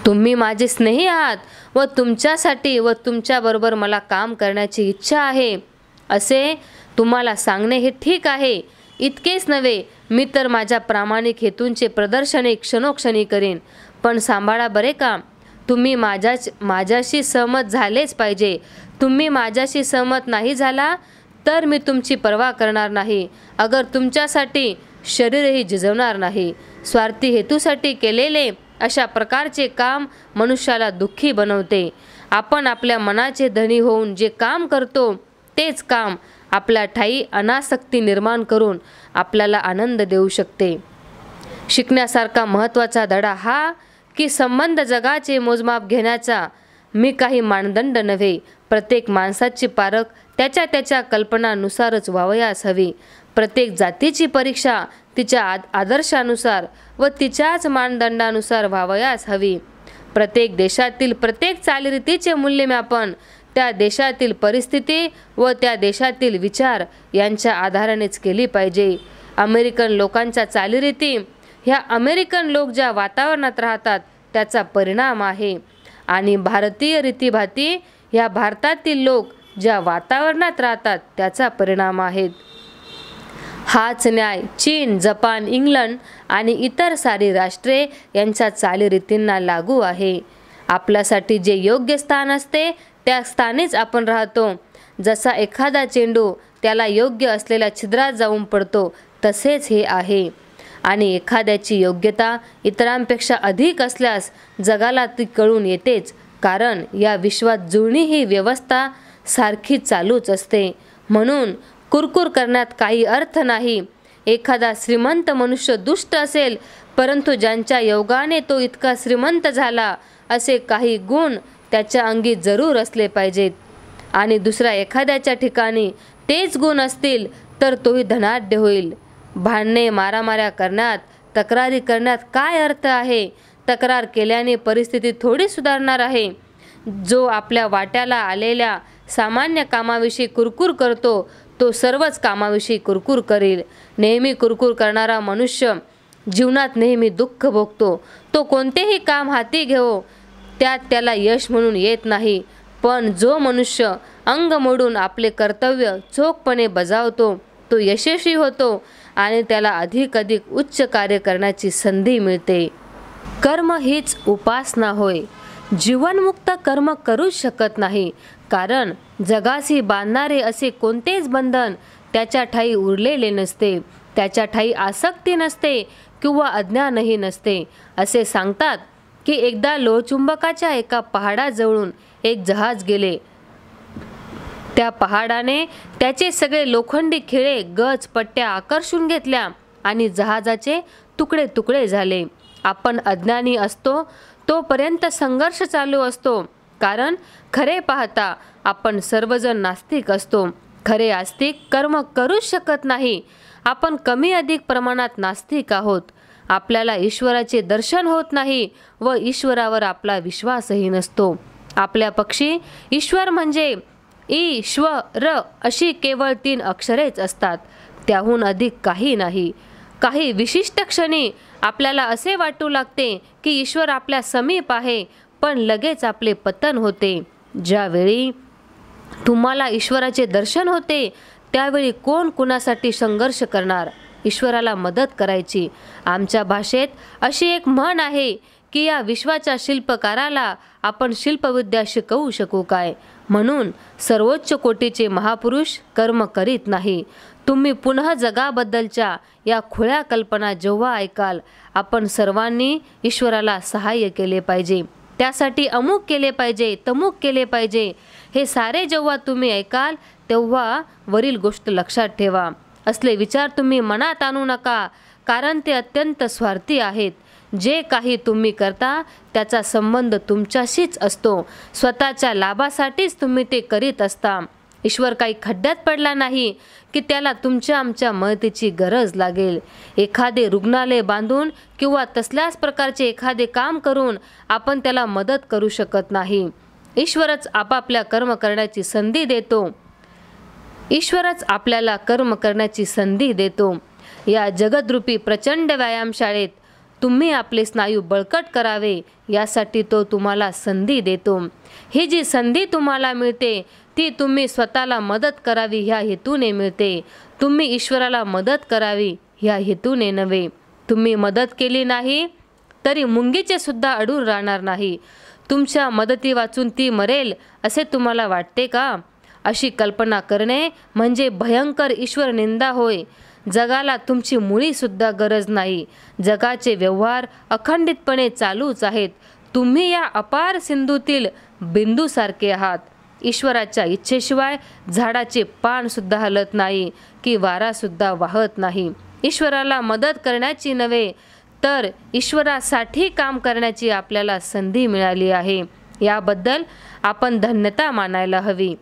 तुम्ही माझे स्नेही आहात व तुमच्यासाठी व तुमच्याबरोबर मला काम करण्याची इच्छा आहे असे तुम्हाला सांगणे हे ठीक आहे. इतकेच नव्हे, मी तर माझ्या प्रामाणिक हेतूंचे प्रदर्शनही क्षणोक्षणी करीन. पण सांभाळा बरे का, तुम्ही माझ्याशी सहमत झालेच पाहिजे. तुम्ही माझ्याशी सहमत नाही झाला तर मी तुमची पर्वा करणार नाही. अगर तुमच्यासाठी शरीरही झिजवणार नाही. स्वार्थी हेतूसाठी केलेले अशा प्रकारचे काम मनुष्याला दुःखी बनवते. आपण आपल्या मनाचे धनी होऊन जे काम करतो तेच काम आपल्या ठायी अनासक्ती निर्माण करून आपल्याला आनंद देऊ शकते. शिकण्यासारखा महत्त्वाचा धडा हा की संबंध जगाचे मोजमाप घेण्याचा मी काही मानदंड नव्हे. प्रत्येक माणसाची पारख त्याच्या कल्पनानुसारच व्हावयास हवी. प्रत्येक जातीची परीक्षा तिच्या आदर्शानुसार व तिच्याच मानदंडानुसार व्हावयास हवी. प्रत्येक देशातील प्रत्येक चालीरीतीचे मूल्यमापन त्या देशातील परिस्थिती व त्या देशातील विचार यांच्या आधारानेच केली पाहिजे. अमेरिकन लोकांच्या चालीरीती ह्या अमेरिकन लोक ज्या वातावरणात राहतात त्याचा परिणाम आहे आणि भारतीय रीतीभाती ह्या भारतातील लोक ज्या वातावरणात राहतात त्याचा परिणाम आहेत. हाच न्याय चीन, जपान, इंग्लंड आणि इतर सारी राष्ट्रे यांच्या चालीरीतींना लागू आहे. आपल्यासाठी जे योग्य स्थान असते त्या स्थानीच आपण राहतो. जसा एखादा चेंडू त्याला योग्य असलेल्या छिद्रात जाऊन पडतो तसेच हे आहे. आणि एखाद्याची योग्यता इतरांपेक्षा अधिक असल्यास जगाला ती कळून येतेच. कारण या विश्वात जुळणी ही व्यवस्था सारखी चालूच असते. म्हणून कुरकुर करण्यात काही अर्थ नाही. एखादा श्रीमंत मनुष्य दुष्ट असेल परंतु ज्यांच्या योगाने तो इतका श्रीमंत झाला असे काही गुण त्याच्या अंगी जरूर असले पाहिजेत. आणि दुसऱ्या एखाद्याच्या ठिकाणी तेच गुण असतील तर तोही धनाढ्य होईल. भांडणे मारामाऱ्या करण्यात, तक्रारी करण्यात काय अर्थ आहे? तक्रार केल्याने परिस्थिती थोडी सुधारणार आहे. जो आपल्या वाट्याला आलेल्या सामान्य कामाविषयी कुरकुर करतो तो सर्वच कामाविषयी कुरकुर करेल. नेहमी कुरकुर करणारा मनुष्य जीवनात नेहमी दुःख भोगतो. तो कोणतेही काम हाती घेवो त्यात त्याला यश म्हणून येत नाही. पण जो मनुष्य अंग मोडून आपले कर्तव्य चोखपणे बजावतो तो यशस्वी होतो आणि त्याला अधिक उच्च कार्य करण्याची संधी मिळते. कर्म हीच उपासना होय. जीवनमुक्त कर्म करूच शकत नाही. कारण जगाशी बांधणारे असे कोणतेच बंधन त्याच्या ठायी उरलेले नसते. त्याच्या ठायी आसक्ती नसते किंवा अज्ञानही नसते. असे सांगतात की एकदा लोहचुंबकाच्या एका पहाडाजवळून एक जहाज गेले. त्या पहाडाने त्याचे सगळे लोखंडी खिळे, गज, पट्ट्या आकर्षून घेतल्या आणि जहाजाचे तुकडे तुकडे झाले. आपण अज्ञानी असतो तोपर्यंत संघर्ष चालू असतो. कारण खरे पाहता आपण सर्वजण नास्तिक असतो. खरे आस्तिक कर्म करूच शकत नाही. आपण कमी अधिक प्रमाणात नास्तिक आहोत. आपल्याला ईश्वराचे दर्शन होत नाही व ईश्वरावर आपला विश्वासही नसतो. आपल्या पक्षी ईश्वर म्हणजे ईश्वर अशी केवळ 3 अक्षरेच असतात. त्याहून अधिक काही नाही. काही विशिष्ट क्षणी आपल्याला असे वाटू लागते की ईश्वर आपल्या समीप आहे, पण लगेच आपले पतन होते. ज्यावेळी तुम्हाला ईश्वराचे दर्शन होते त्यावेळी कोण कुणासाठी संघर्ष करणार? ईश्वराला मदत करायची. आमच्या भाषेत अशी एक म्हण आहे की या विश्वाच्या शिल्पकाराला आपण शिल्पविद्या शिकवू शकू काय? म्हणून सर्वोच्च कोटीचे महापुरुष कर्म करीत नाही. तुम्ही पुन्हा जगाबद्दलच्या या खुळ्या कल्पना जेव्हा ऐकाल, आपण सर्वांनी ईश्वराला सहाय्य केले पाहिजे, त्यासाठी अमुक केले पाहिजे, तमुक केले पाहिजे, हे सारे जेव्हा तुम्ही ऐकाल तेव्हा वरील गोष्ट लक्षात ठेवा. असले विचार तुम्ही मनात आणू नका. कारण ते अत्यंत स्वार्थी आहेत. जे काही तुम्ही करता त्याचा संबंध तुमच्याशीच असतो. स्वतःच्या लाभासाठीच तुम्ही ते करीत असता. ईश्वर काही खड्ड्यात पडला नाही की त्याला तुमच्या आमच्या मदतीची गरज लागेल. एखादे रुग्णालय बांधून किंवा तसल्याच प्रकारचे एखादे काम करून आपण त्याला मदत करू शकत नाही. ईश्वरच आपापल्या कर्म करण्याची संधी देतो. ईश्वरच आपल्याला कर्म करण्याची संधी देतो. या जगदरूपी प्रचंड व्यायामशाळेत तुम्ही आपले स्नायू बळकट करावे यासाठी तो तुम्हाला संधी देतो. ही जी संधी तुम्हाला मिळते ती तुम्ही स्वतःला मदत करावी ह्या हेतूने मिळते. तुम्ही ईश्वराला मदत करावी ह्या हेतूने नव्हे. तुम्ही मदत केली नाही तरी मुंगीचे सुद्धा अडून राहणार नाही. तुमच्या मदती वाचून ती मरेल असे तुम्हाला वाटते का? अशी कल्पना करणे म्हणजे भयंकर ईश्वर निंदा होय. जगाला तुमची मुळी सुद्धा गरज नाही. जगाचे व्यवहार अखंडितपणे चालूच आहेत. तुम्ही या अपार सिंधूतील बिंदूसारखे आहात. ईश्वराच्या इच्छेशिवाय झाडाचे पान सुद्धा हलत नाही की वारा सुद्धा वाहत नाही. ईश्वराला मदत करण्याची नव्हे तर ईश्वरासाठी काम करण्याची आपल्याला संधी मिळाली आहे. याबद्दल आपण धन्यता मानायला हवी.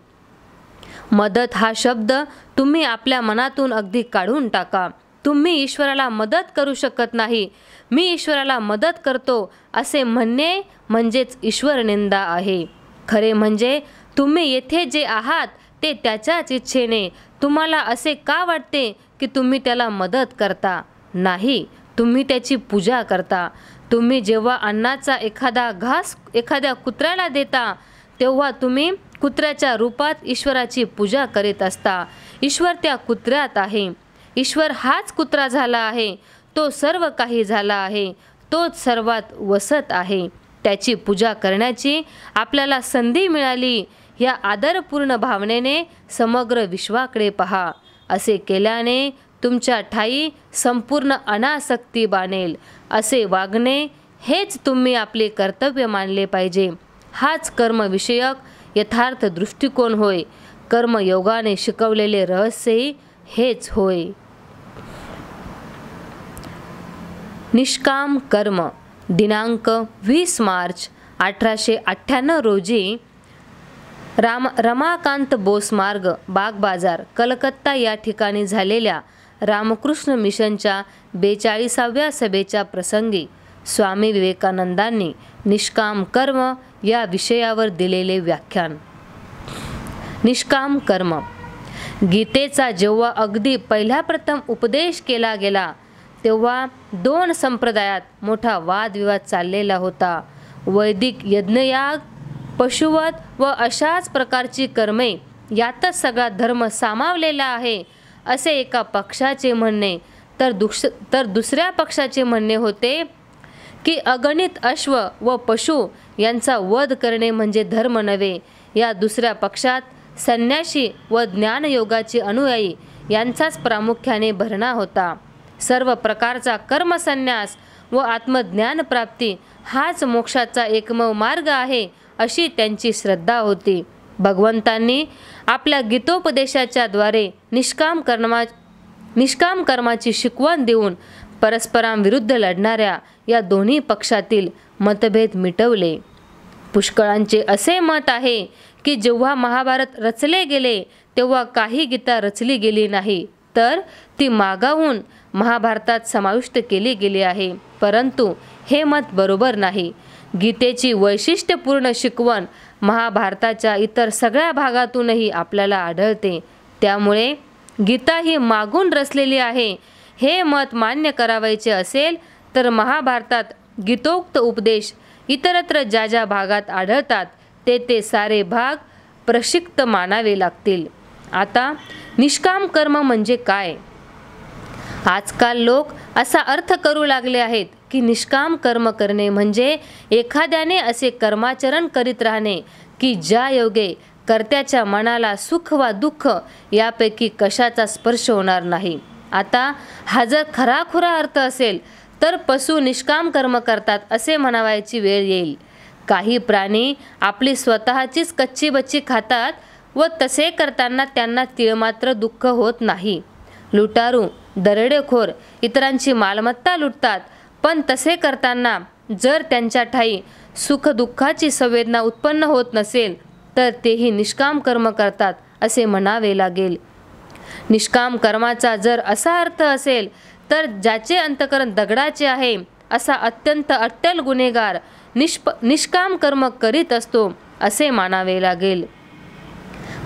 मदत हा शब्द तुम्ही आपल्या मनातून अगदी काढून टाका. तुम्ही ईश्वराला मदत करू शकत नाही. मी ईश्वराला मदत करतो असे म्हणणे म्हणजेच ईश्वर निंदा आहे. खरे म्हणजे तुम्ही येथे जे आहात ते त्याच्याच इच्छेने. तुम्हाला असे का वाटते की तुम्ही त्याला मदत करता? नाही, तुम्ही त्याची पूजा करता. तुम्ही जेव्हा अन्नाचा एखादा घास एखाद्या कुत्र्याला देता तेव्हा तुम्ही कुत्र्याच्या रूपात ईश्वराची पूजा करीत असता. ईश्वर त्या कुत्र्यात आहे. ईश्वर हाच कुत्रा झाला आहे. तो सर्व काही झाला आहे. तोच सर्वात वसत आहे. त्याची पूजा करण्याची आपल्याला संधी मिळाली. या आदरपूर्ण भावनेने समग्र विश्वाकडे पहा. असे केल्याने तुमच्या ठाई संपूर्ण अनासक्ती बाणेल. असे वागणे हेच तुम्ही आपले कर्तव्य मानले पाहिजे. हाच कर्मविषयक यथार्थ दृष्टिकोन होय. कर्मयोगाने शिकवलेले रहस्यही हेच होय. निष्काम कर्म दिनांक 20 मार्च 1898 रोजी रमाकांत बोस मार्ग बागबाजार कलकत्ता या ठिकाणी झालेल्या रामकृष्ण मिशनच्या 42व्या सभेच्या प्रसंगी स्वामी विवेकानंदांनी निष्काम कर्म या विषयावर दिलेले व्याख्यान. निष्काम कर्म. गीतेचा जेव्हा अगदी पहिला प्रथम उपदेश केला गेला तेव्हा 2 संप्रदायात मोठा वादविवाद चाललेला होता. वैदिक यज्ञयाग, पशुवध व अशाच प्रकारची कर्मे यातच सगळा धर्म सामावलेला आहे असे एका पक्षाचे म्हणणे, तर दुसऱ्या पक्षाचे म्हणणे होते की अगणित अश्व व पशु यांचा वध करणे म्हणजे धर्म नव्हे. या दुसऱ्या पक्षात संन्याशी व ज्ञानयोगाचे अनुयायी यांचाच प्रामुख्याने भरणा होता. सर्व प्रकारचा कर्मसन्यास व आत्मज्ञान प्राप्ती हाच मोक्षाचा एकमेव मार्ग आहे अशी त्यांची श्रद्धा होती. भगवंतांनी आपल्या गीतोपदेशाच्या द्वारे निष्काम कर्माची शिकवण देऊन परस्परांविरुद्ध लढणाऱ्या या दोन्ही पक्षातील मतभेद मिटवले. पुष्कळांचे असे मत आहे की जेव्हा महाभारत रचले गेले तेव्हा काही गीता रचली गेली नाही, तर ती मागाहून महाभारतात समाविष्ट केली गेली आहे. परंतु हे मत बरोबर नाही. गीतेची वैशिष्ट्यपूर्ण शिकवण महाभारताच्या इतर सगळ्या भागातूनही आपल्याला आढळते. त्यामुळे गीता ही मागून रचलेली आहे हे मत मान्य करावयाचे असेल तर महाभारतात गीतोक्त उपदेश इतरत्र ज्या ज्या भागात आढळतात ते सारे भाग प्रक्षिप्त मानावे लागतील. आता निष्काम कर्म म्हणजे काय? आजकाल लोक असा अर्थ करू लागले आहेत की निष्काम कर्म करणे म्हणजे एखाद्याने असे कर्माचरण करीत राहणे की ज्या योगे कर्त्याच्या मनाला सुख वा दुःख यापैकी कशाचा स्पर्श होणार नाही. आता हा जर खराखुरा अर्थ असेल तर पशु निष्काम कर्म करतात असे म्हणावयाची वेळ येईल. काही प्राणी आपली स्वतःचीच कच्ची बच्ची खातात व तसे करताना त्यांना तीळमात्र दुःख होत नाही. लुटारू, दरोडेखोर इतरांची मालमत्ता लुटतात, पण तसे करताना जर त्यांच्या ठायी सुखदुःखाची संवेदना उत्पन्न होत नसेल तर तेही निष्काम कर्म करतात असे म्हणावे लागेल. निष्काम कर्माचा जर असा अर्थ असेल तर ज्याचे अंतकरण दगडाचे आहे असा अत्यंत अट्टल गुन्हेगार निष्काम कर्म करीत असतो असे मानावे लागेल.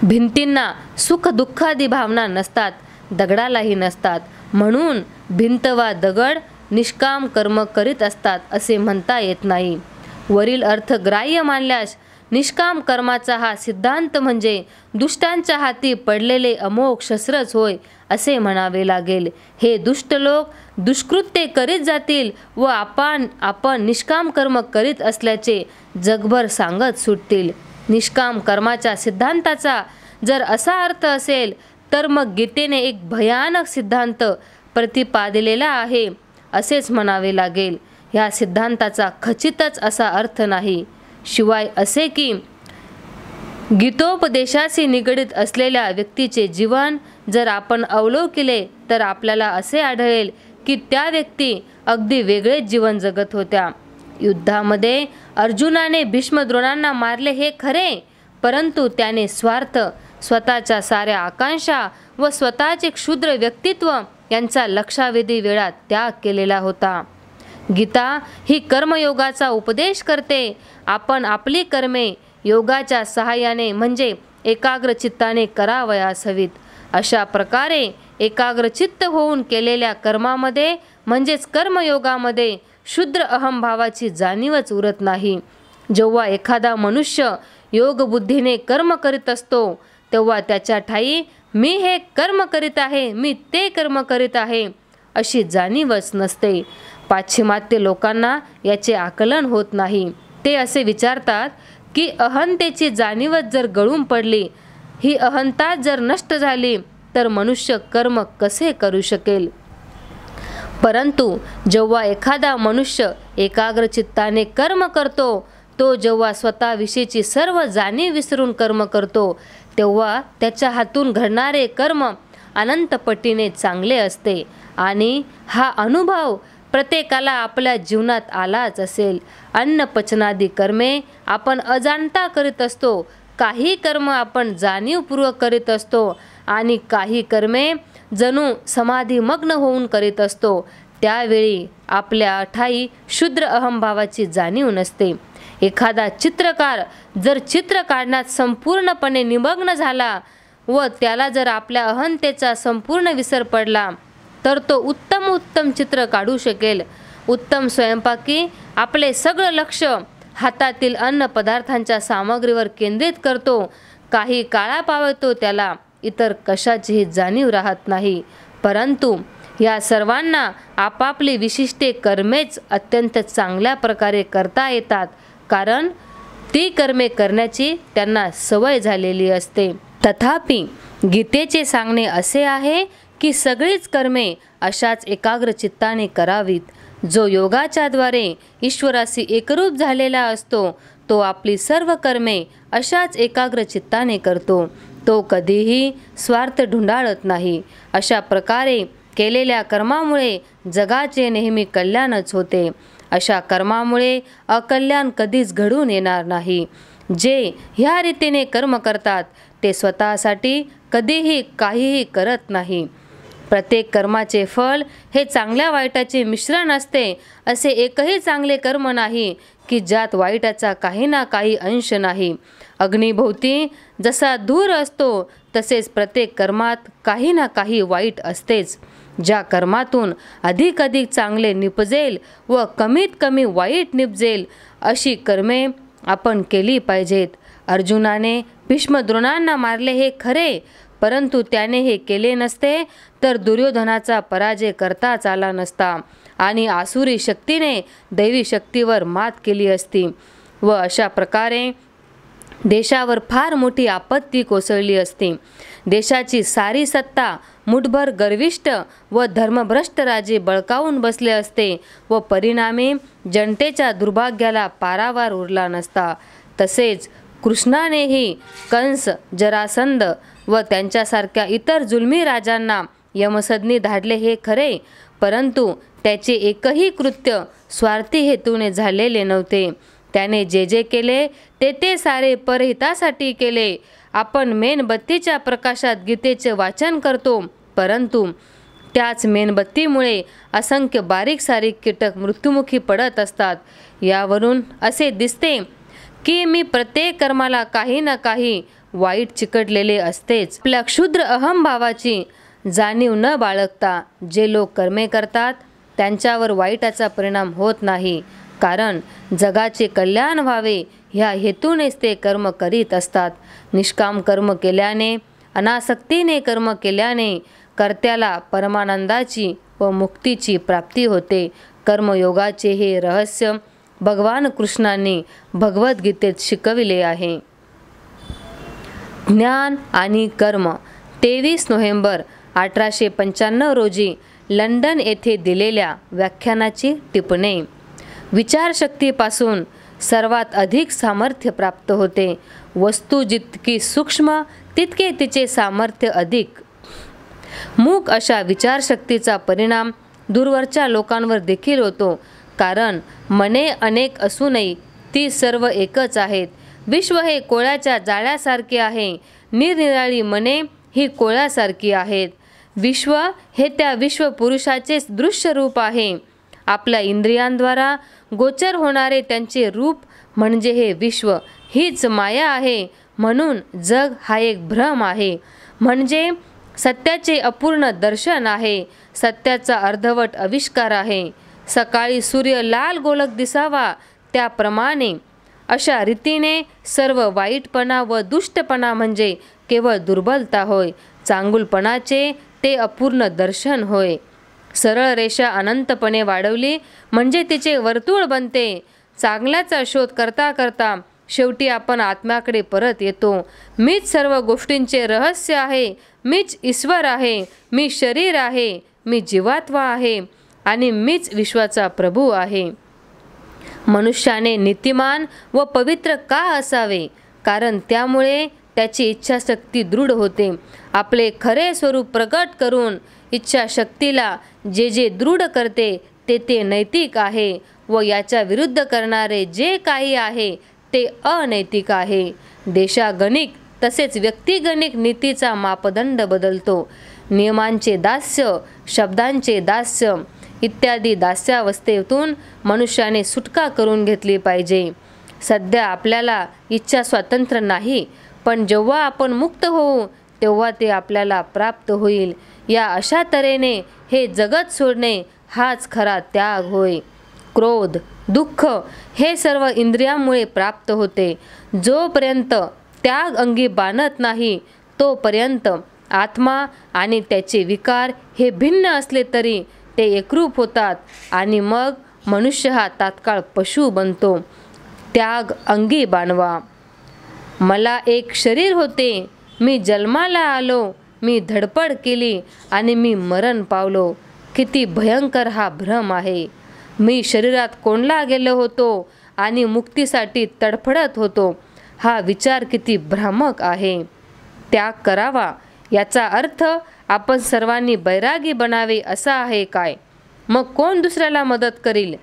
भिंतींना सुख दुःखादी भावना नसतात, दगडालाही नसतात, म्हणून भिंत वा दगड निष्काम कर्म करीत असतात असे म्हणता येत नाही. वरील अर्थ ग्राह्य मानल्यास निष्काम कर्माचा हा सिद्धांत म्हणजे दुष्टांच्या हाती पडलेले अमोघ शस्त्रच होय असे म्हणावे लागेल. हे दुष्ट लोक दुष्कृत्ये करीत जातील व आपण निष्काम कर्म करीत असल्याचे जगभर सांगत सुटतील. निष्काम कर्माच्या सिद्धांताचा जर असा अर्थ असेल तर मग गीतेने एक भयानक सिद्धांत प्रतिपादिलेला आहे असेच म्हणावे लागेल. ह्या सिद्धांताचा खचितच असा अर्थ नाही. शिवाय असे की गीतोपदेशाशी निगडीत असलेल्या व्यक्तीचे जीवन जर आपण अवलोकिले तर आपल्याला असे आढळेल की त्या व्यक्ती अगदी वेगळेच जीवन जगत होत्या. युद्धामध्ये अर्जुनाने भीष्मद्रोणांना मारले हे खरे, परंतु त्याने स्वार्थ, स्वतःच्या साऱ्या आकांक्षा व स्वतःचे क्षुद्र व्यक्तित्व यांचा लक्षावेधी वेळात त्याग केलेला होता. गीता ही कर्मयोगाचा उपदेश करते. आपण आपली कर्मे योगाच्या सहाय्याने म्हणजे एकाग्र चित्ताने करावयास हवीत. अशा प्रकारे एकाग्रचित्त होऊन केलेल्या कर्मामध्ये म्हणजेच कर्मयोगामध्ये क्षुद्र अहंभावाची जाणीवच उरत नाही. जेव्हा एखादा मनुष्य योगबुद्धीने कर्म करीत असतो तेव्हा त्याच्या ठायी मी हे कर्म करीत आहे, मी ते कर्म करीत आहे अशी जाणीवच नसते. पाश्चिमात्य लोकांना याचे आकलन होत नाही. ते असे विचारतात की अहंतेची जाणीवच जर गळून पडली, ही अहंता जर नष्ट झाली तर मनुष्य कर्म कसे करू शकेल. परंतु जेव्हा एखादा मनुष्य एकाग्रचित्ताने कर्म करतो, तो जेव्हा स्वतःविषयीची सर्व जाणीव विसरून कर्म करतो तेव्हा त्याच्या हातून घडणारे कर्म अनंत पटीने चांगले असते. आणि हा अनुभव प्रत्येकाला आपल्या जीवनात आलाच असेल. अन्न पचनादी कर्मे आपण अजाणता करीत असतो, काही कर्म आपण जाणीवपूर्वक करीत असतो आणि काही कर्मे जणू समाधीमग्न होऊन करीत असतो. त्यावेळी आपल्या ठायी क्षुद्र अहंभावाची जाणीव नसते. एखादा चित्रकार जर चित्र काढण्यात संपूर्णपणे निमग्न झाला व त्याला जर आपल्या अहंतेचा संपूर्ण विसर पडला तर तो उत्तम चित्र काढू शकेल. उत्तम स्वयंपाकी आपले सगळं लक्ष हातातील अन्न पदार्थांच्या सामग्रीवर केंद्रित करतो. काही काळापावतो त्याला इतर कशाचीही जाणीव राहत नाही. परंतु या सर्वांना आपापली विशिष्टे कर्मेच अत्यंत चांगल्या प्रकारे करता येतात, कारण ती कर्मे करण्याची त्यांना सवय झालेली असते. तथापि गीतेचे सांगणे असे आहे की सगळीच कर्मे अशाच एकाग्र चित्ताने करावीत. जो योगाच्या द्वारे ईश्वराशी एकरूप झालेला असतो तो आपली सर्व कर्मे अशाच एकाग्र चित्ताने करतो. तो कधीही स्वार्थ ढुंढाळत नाही. अशा प्रकारे केलेल्या कर्मामुळे जगाचे नेहमी कल्याणच होते. अशा कर्मामुळे अकल्याण कधीच घडून येणार नाही. जे ह्या रीतीने कर्म करतात ते स्वतःसाठी कधीही काहीही करत नाही. प्रत्येक कर्माचे फळ हे चांगल्या वाईटाचे मिश्रण असते. असे एकही चांगले कर्म नाही की ज्यात वाईटाचा काही ना काही अंश नाही. अग्निभोवती जसा धूर असतो तसेच प्रत्येक कर्मात काही ना काही वाईट असतेच. ज्या कर्मातून अधिक चांगले निपजेल व कमीत कमी वाईट निपजेल अशी कर्मे आपण केली पाहिजेत. अर्जुनाने भीष्मद्रोणांना मारले हे खरे, परंतु त्याने हे केले नसते तर दुर्योधनाचा पराजय करताच आला नसता आणि आसुरी शक्तीने दैवी शक्तीवर मात केली असती व अशा प्रकारे देशावर फार मोठी आपत्ती कोसळली असती. देशाची सारी सत्ता मुठभर गर्विष्ठ व धर्मभ्रष्ट राजे बळकावून बसले असते व परिणामी जनतेच्या दुर्भाग्याला पारावार उरला नसता. तसेच कृष्णानेही कंस, जरासंध व त्यांच्यासारख्या इतर जुलमी राजांना यमसदनी धाडले हे खरे, परंतु त्याचे एकही कृत्य स्वार्थी हेतूने झालेले नव्हते. त्याने जे जे केले ते सारे परहितासाठी केले. आपण मेणबत्तीच्या प्रकाशात गीतेचे वाचन करतो, परंतु त्याच मेणबत्तीमुळे असंख्य बारीक सारीक कीटक मृत्युमुखी पडत असतात. यावरून असे दिसते की मी प्रत्येक कर्माला काही ना काही वाईट चिकटलेले असतेच. आपल्या क्षुद्र अहंभावाची जाणीव न बाळगता जे लोक कर्मे करतात त्यांच्यावर वाईटाचा परिणाम होत नाही, कारण जगाचे कल्याण व्हावे ह्या हेतूनेच ते कर्म करीत असतात. निष्काम कर्म केल्याने, अनासक्तीने कर्म केल्याने कर्त्याला परमानंदाची व मुक्तीची प्राप्ती होते. कर्मयोगाचे हे रहस्य भगवान कृष्णांनी भगवद्गीतेत शिकविले आहे. ज्ञान आणि कर्म 23 नोव्हेंबर 1895 रोजी लंडन येथे दिलेल्या व्याख्यानाची टिपणे. विचारशक्तीपासून सर्वात अधिक सामर्थ्य प्राप्त होते. वस्तू जितकी सूक्ष्म तितके तिचे सामर्थ्य अधिक. मूक अशा विचारशक्तीचा परिणाम दूरवरच्या लोकांवर देखील होतो, कारण मने अनेक असूनही ती सर्व एकच आहेत. विश्व हे कोळ्याच्या जाळ्यासारखे आहे. निरनिराळी मने ही कोळ्यासारखी आहेत. विश्व हे त्या विश्वपुरुषाचेच दृश्य रूप आहे. आपल्या इंद्रियांद्वारा गोचर होणारे त्यांचे रूप म्हणजे हे विश्व, हीच माया आहे. म्हणून जग हा एक भ्रम आहे, म्हणजे सत्याचे अपूर्ण दर्शन आहे. सत्याचा अर्धवट आविष्कार आहे. सकाळी सूर्य लाल गोलक दिसावा त्याप्रमाणे अशा रीतीने सर्व वाईटपणा व दुष्टपणा म्हणजे केवळ दुर्बलता होय. चांगुलपणाचे ते अपूर्ण दर्शन होय. सरळ रेषा अनंतपणे वाढवली म्हणजे तिचे वर्तुळ बनते. चांगल्याचा शोध करता करता शेवटी आपण आत्म्याकडे परत येतो. मीच सर्व गोष्टींचे रहस्य आहे. मीच ईश्वर आहे. मी शरीर आहे. मी जीवात्मा आहे आणि मीच विश्वाचा प्रभू आहे. मनुष्याने नीतिमान व पवित्र का असावे? कारण त्यामुळे त्याची इच्छाशक्ती दृढ होते. आपले खरे स्वरूप प्रकट करून इच्छाशक्तीला जे जे दृढ करते ते नैतिक आहे व याच्या विरुद्ध करणारे जे काही आहे ते अनैतिक आहे. देशागणिक तसेच व्यक्तिगणिक नीतीचा मापदंड बदलतो. नियमांचे दास्य, शब्दांचे दास्य इत्यादी दास्यावस्थेतून मनुष्याने सुटका करून घेतली पाहिजे. सध्या आपल्याला इच्छा स्वातंत्र्य नाही, पण जेव्हा आपण मुक्त होऊ तेव्हा ते आपल्याला प्राप्त होईल. या अशा तऱ्हेने हे जगत सोडणे हाच खरा त्याग होय. क्रोध, दुःख हे सर्व इंद्रियांमुळे प्राप्त होते. जोपर्यंत त्याग अंगी बाणत नाही तोपर्यंत आत्मा आणि त्याचे विकार हे भिन्न असले तरी ते एकरूप होतात आणि मग मनुष्य हा तात्काळ पशु बनतो. त्याग अंगी बाणवा. मला एक शरीर होते. मी जन्माला आलो. मी धडपड केली आणि मी मरण पावलो. किती भयंकर हा भ्रम आहे. मी शरीरात कोंडला गेलो होतो आणि मुक्तीसाठी तडफडत होतो. हा विचार किती भ्रामक आहे. त्याग करावा याचा अर्थ आपण सर्वांनी बैरागी बनावे असा आहे काय? मग कोण दुसऱ्याला मदत करील?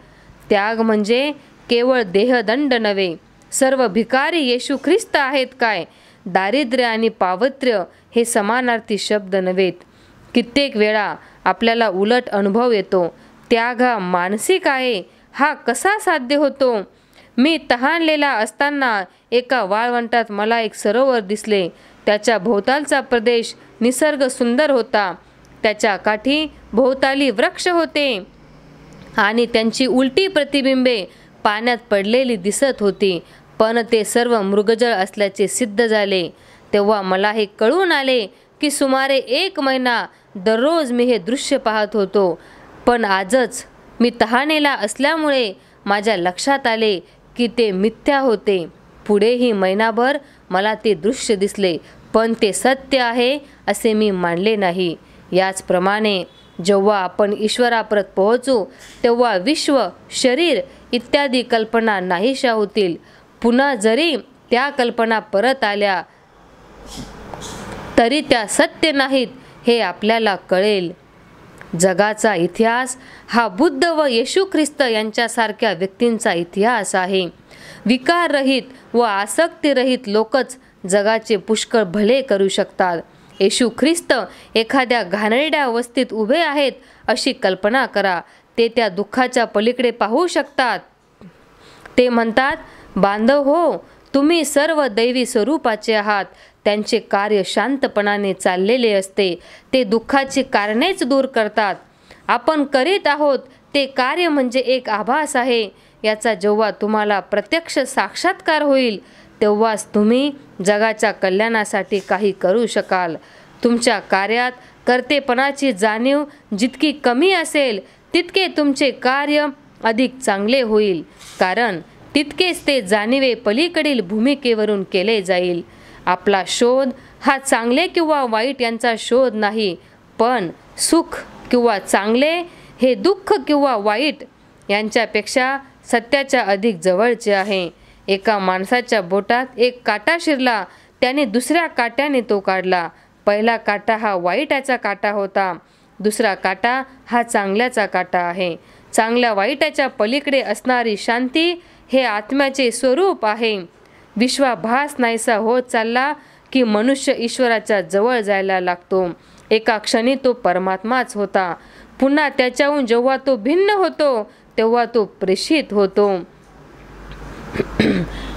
त्याग म्हणजे केवळ देहदंड नव्हे. सर्व भिकारी येशू ख्रिस्त आहेत काय? दारिद्र्य आणि पावित्र्य हे समानार्थी शब्द नव्हेत. कित्येक वेळा आपल्याला उलट अनुभव येतो. त्याग हा मानसिक आहे. हा कसा साध्य होतो? मी तहानलेला असताना एका वाळवंटात मला एक सरोवर दिसले. त्याच्या भोवतालचा प्रदेश निसर्ग सुंदर होता. त्याच्या काठी भोवताली वृक्ष होते आणि त्यांची उलटी प्रतिबिंबे पाण्यात पडलेली दिसत होती, पण ते सर्व मृगजळ असल्याचे सिद्ध झाले. तेव्हा मला हे कळून आले की सुमारे 1 महिना दररोज मी हे दृश्य पाहत होतो. पण आजच मी तहानेला असल्यामुळे माझ्या लक्षात आले की ते मिथ्या होते. पुढेही महिनाभर मला ते दृश्य दिसले, पण ते सत्य आहे असे मी मानले नाही. याचप्रमाणे जेव्हा आपण ईश्वराप्रत पोहोचू तेव्हा विश्व, शरीर इत्यादी कल्पना नाहीशा होतील. पुन्हा जरी त्या कल्पना परत आल्या तरी त्या सत्य नाहीत हे आपल्याला कळेल. जगाचा इतिहास हा बुद्ध व येशू ख्रिस्त यांच्यासारख्या व्यक्तींचा इतिहास आहे. विकाररहित व आसक्तीरहित लोकच जगाचे पुष्कळ भले करू शकतात. येशू ख्रिस्त एखाद्या घाणेरड्या वस्तीत उभे आहेत अशी कल्पना करा. ते त्या दुःखाच्या पलीकडे पाहू शकतात. ते म्हणतात, बांधव हो, तुम्ही सर्व दैवी स्वरूपाचे आहात. त्यांचे कार्य शांतपणाने चाललेले असते. ते दुःखाची कारणेच दूर करतात. आपण करीत आहोत ते कार्य म्हणजे एक आभास आहे. याचा जेव्हा तुम्हाला प्रत्यक्ष साक्षात्कार होईल तेव्हाच तुम्ही जगाच्या कल्याणासाठी काही करू शकाल. तुमच्या कार्यात कर्तेपणाची जाणीव जितकी कमी असेल तितके तुमचे कार्य अधिक चांगले होईल, कारण तितकेच ते जाणीवे पलीकडील भूमिकेवरून केले जाईल. आपला शोध हा चांगले किंवा वाईट यांचा शोध नाही, पण सुख किंवा चांगले हे दुःख किंवा वाईट यांच्यापेक्षा सत्याच्या अधिक जवळचे आहे. एका माणसाच्या बोटात एक काटा शिरला. त्याने दुसऱ्या काट्याने तो काढला. पहिला काटा हा वाईटाचा काटा होता. दुसरा काटा हा चांगल्याचा काटा आहे. चांगल्या वाईटाच्या पलीकडे असणारी शांती हे आत्म्याचे स्वरूप आहे. विश्वाभास नाहीसा होत चालला की मनुष्य ईश्वराच्या जवळ जायला लागतो. एका क्षणी तो परमात्माच होता. पुन्हा त्याच्याहून जेव्हा तो भिन्न होतो तेव्हा तो प्रेषित होतो.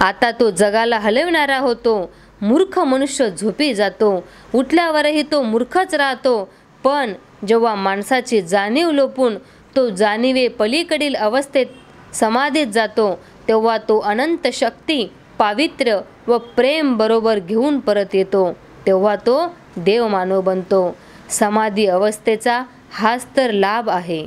आता तो जगाला हलविणारा होतो. मूर्ख मनुष्य झोपी जातो. उठल्यावरही तो मूर्खच राहतो. पण जेव्हा माणसाची जाणीव लोपून तो जाणीवे पलीकडील अवस्थेत समाधीत जातो तेव्हा तो अनंत शक्ती, पावित्र्य व प्रेम बरोबर घेऊन परत येतो. तेव्हा तो देवमानव बनतो. समाधी अवस्थेचा हाच तर लाभ आहे.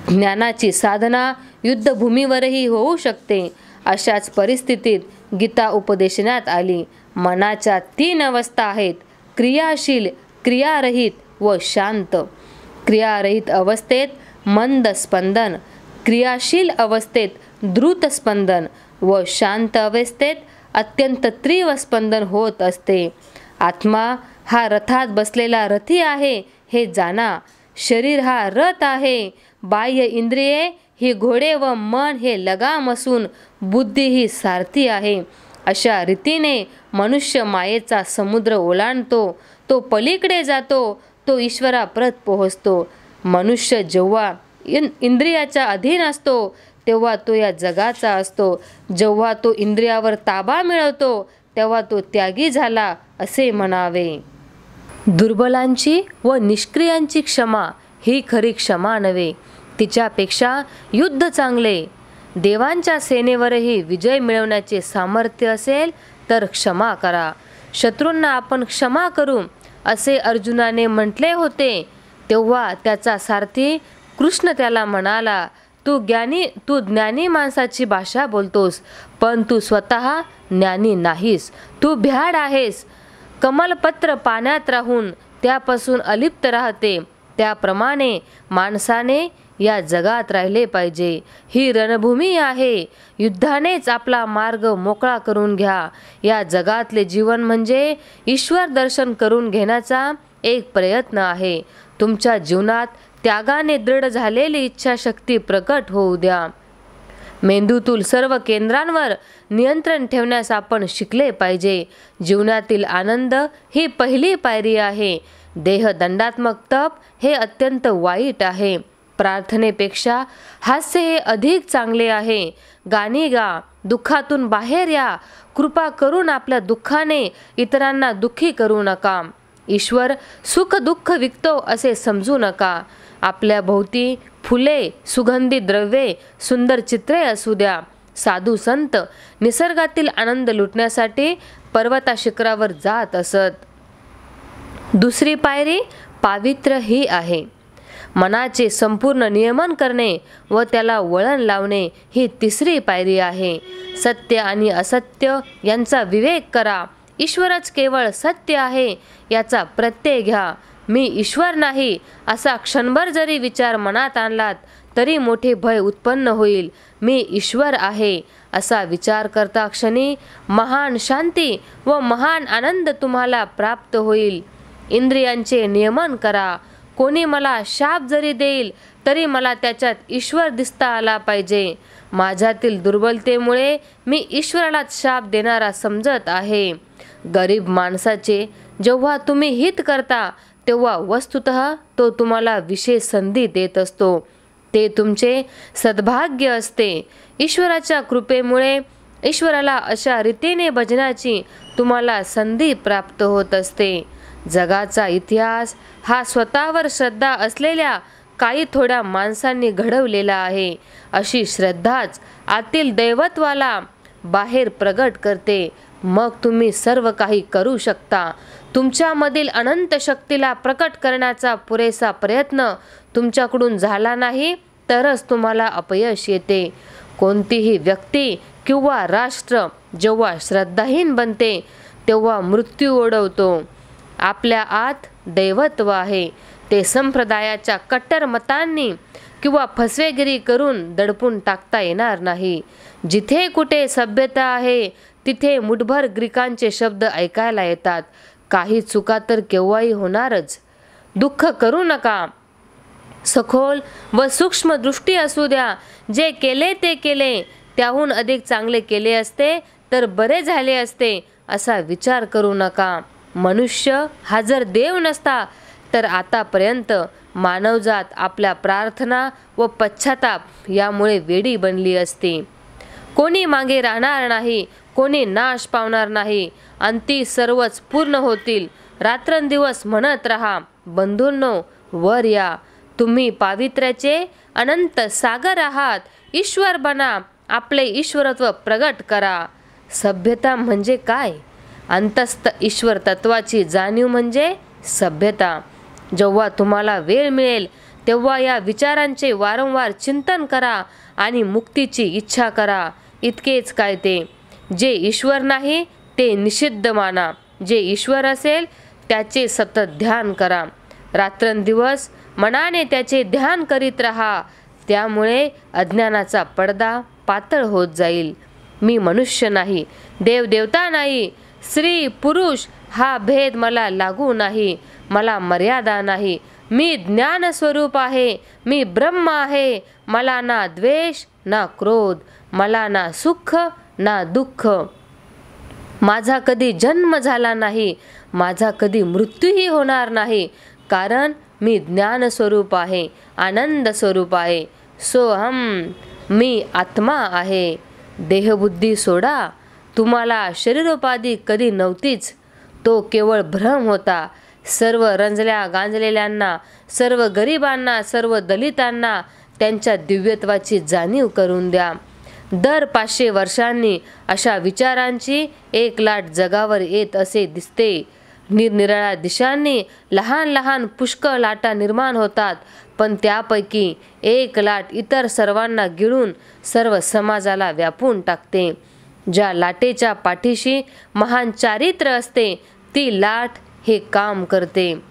ज्ञानाची साधना युद्धभूमीवरही होऊ शकते. अशाच परिस्थितीत गीता उपदेशनात आली. मनाच्या 3 अवस्था आहेत: क्रियाशील, क्रियारहित व शांत. क्रियारहित अवस्थेत मंद स्पंदन, क्रियाशील अवस्थेत द्रुत स्पंदन व शांत अवस्थेत अत्यंत तीव्र स्पंदन होत असते. आत्मा हा रथात बसलेला रथी आहे हे जाणा. शरीर हा रथ आहे. बाह्य इंद्रिये ही घोडे व मन हे लगाम असून बुद्धी ही सारथी आहे. अशा रीतीने मनुष्य मायेचा समुद्र ओलांडतो. तो पलीकडे जातो. तो ईश्वराप्रत पोहोचतो. मनुष्य जेव्हा इंद्रियाच्या अधीन असतो तेव्हा तो या जगाचा असतो. जेव्हा तो इंद्रियावर ताबा मिळवतो तेव्हा तो त्यागी झाला असे म्हणावे. दुर्बलांची व निष्क्रियांची क्षमा ही खरी क्षमा नव्हे. तिच्यापेक्षा युद्ध चांगले. देवांच्या सेनेवरही विजय मिळवण्याचे सामर्थ्य असेल तर क्षमा करा. शत्रूंना आपण क्षमा करू असे अर्जुनाने म्हटले होते. तेव्हा त्याचा सारथी कृष्ण त्याला म्हणाला, तू ज्ञानी माणसाची भाषा बोलतोस, पण तू स्वतः ज्ञानी नाहीस. तू भ्याड आहेस. कमलपत्र पाण्यात राहून त्यापासून अलिप्त राहते, त्याप्रमाणे माणसाने या जगात राहिले पाहिजे. ही रणभूमी आहे. युद्धानेच आपला मार्ग मोकळा करून घ्या. या जगातले जीवन म्हणजे ईश्वर दर्शन करून घेण्याचा एक प्रयत्न आहे. तुमच्या जीवनात त्यागाने दृढ झालेली इच्छाशक्ती प्रकट होऊ द्या. मेंदूतील सर्व केंद्रांवर नियंत्रण ठेवण्यास आपण शिकले पाहिजे. जीवनातील आनंद ही पहिली पायरी आहे. देहदंडात्मक तप हे अत्यंत वाईट आहे. प्रार्थनेपेक्षा हास्य हे अधिक चांगले आहे. गाणी गा. दुःखातून बाहेर या. कृपा करून आपल्या दुःखाने इतरांना दुःखी करू नका. ईश्वर सुख दुःख विकतो असे समजू नका. आपल्या भोवती फुले, सुगंधी द्रव्ये, सुंदर चित्रे असू द्या. साधू संत निसर्गातील आनंद लुटण्यासाठी पर्वता शिखरावर जात असत. दुसरी पायरी पावित्र्य ही आहे. मनाचे संपूर्ण नियमन करणे व त्याला वळण लावणे ही तिसरी पायरी आहे. सत्य आणि असत्य यांचा विवेक करा. ईश्वरच केवळ सत्य आहे याचा प्रत्यय घ्या. मी ईश्वर नाही असा क्षणभर जरी विचार मनात आणलात तरी मोठे भय उत्पन्न होईल. मी ईश्वर आहे असा विचार करता क्षणी महान शांती व महान आनंद तुम्हाला प्राप्त होईल. इंद्रियांचे नियमन करा. कोणी मला शाप जरी देईल तरी मला त्याच्यात ईश्वर दिसता आला पाहिजे. माझ्यातील दुर्बलतेमुळे मी ईश्वरालाच शाप देणारा समजत आहे. गरीब माणसाचे जेव्हा तुम्ही हित करता तेव्हा वस्तुतः तो तुम्हाला विशेष संधी देत असतो. ते तुमचे सद्भाग्य असते. ईश्वराच्या कृपेमुळे ईश्वराला अशा रीतीने भजनाची तुम्हाला संधी प्राप्त होत असते. जगाचा इतिहास हा स्वतःवर श्रद्धा असलेल्या काही थोड्या माणसांनी घडवलेला आहे. अशी श्रद्धाच आतील दैवत्वाला बाहेर प्रगट करते. मग तुम्ही सर्व काही करू शकता. तुमच्यामधील अनंत शक्तीला प्रकट करण्याचा पुरेसा प्रयत्न तुमच्याकडून झाला नाही तरच तुम्हाला अपयश येते. कोणतीही व्यक्ती किंवा राष्ट्र जेव्हा श्रद्धाहीन बनते तेव्हा मृत्यू ओढवतो. आपल्या आत दैवत्व आहे. ते संप्रदायाच्या कट्टर मतांनी किंवा फसवेगिरी करून दडपून टाकता येणार नाही. जिथे कुठे सभ्यता आहे तिथे मुठभर ग्रीकांचे शब्द ऐकायला येतात. काही चुका तर केव्हाही होणारच. दुःख करू नका. सखोल व सूक्ष्म दृष्टी असू द्या. जे केले ते केले, त्याहून अधिक चांगले केले असते तर बरे झाले असते असा विचार करू नका. मनुष्य हा जर देव नसता तर आतापर्यंत मानवजात आपल्या प्रार्थना व पश्चाताप यामुळे वेडी बनली असती. कोणी मागे राहणार नाही, कोणी नाश पावणार नाही. अंती सर्वच पूर्ण होतील. रात्रंदिवस म्हणत राहा, बंधूंनो वर या. तुम्ही पावित्र्याचे अनंत सागर आहात. ईश्वर बना. आपले ईश्वरत्व प्रगट करा. सभ्यता म्हणजे काय? अंतस्थ ईश्वर तत्वाची जाणीव म्हणजे सभ्यता. जेव्हा तुम्हाला वेळ मिळेल तेव्हा या विचारांचे वारंवार चिंतन करा आणि मुक्तीची इच्छा करा. इतकेच काय ते. जे ईश्वर नाही ते निषिद्ध माना. जे ईश्वर असेल त्याचे सतत ध्यान करा. रात्रंदिवस मनाने त्याचे ध्यान करीत राहा. त्यामुळे अज्ञानाचा पडदा पातळ होत जाईल. मी मनुष्य नाही, देवदेवता नाही, स्त्री पुरुष हा भेद मला लागू नाही. मला मर्यादा नाही. मी ज्ञान स्वरूप आहे. मी ब्रह्म आहे. मला ना द्वेष ना क्रोध, मला ना सुख ना दुःख. माझा कधी जन्म झाला नाही. माझा कधी मृत्यूही होणार नाही. कारण मी ज्ञान स्वरूप आहे, आनंद स्वरूप आहे. सोहम, मी आत्मा आहे. देहबुद्धी सोडा. तुम्हाला शरीरोपाधी कधी नव्हतीच. तो केवळ भ्रम होता. सर्व रंजल्या गांजलेल्यांना, सर्व गरिबांना, सर्व दलितांना त्यांच्या दिव्यत्वाची जाणीव करून द्या. दर 500 वर्षांनी अशा विचारांची एक लाट जगावर येत असे दिसते. निरनिराळ्या दिशांनी लहान लहान पुष्कळ लाटा निर्माण होतात, पण त्यापैकी एक लाट इतर सर्वांना गिळून सर्व समाजाला व्यापून टाकते. ज्या लाटेच्या पाठीशी महान चारित्र्य असते ती लाट हे काम करते.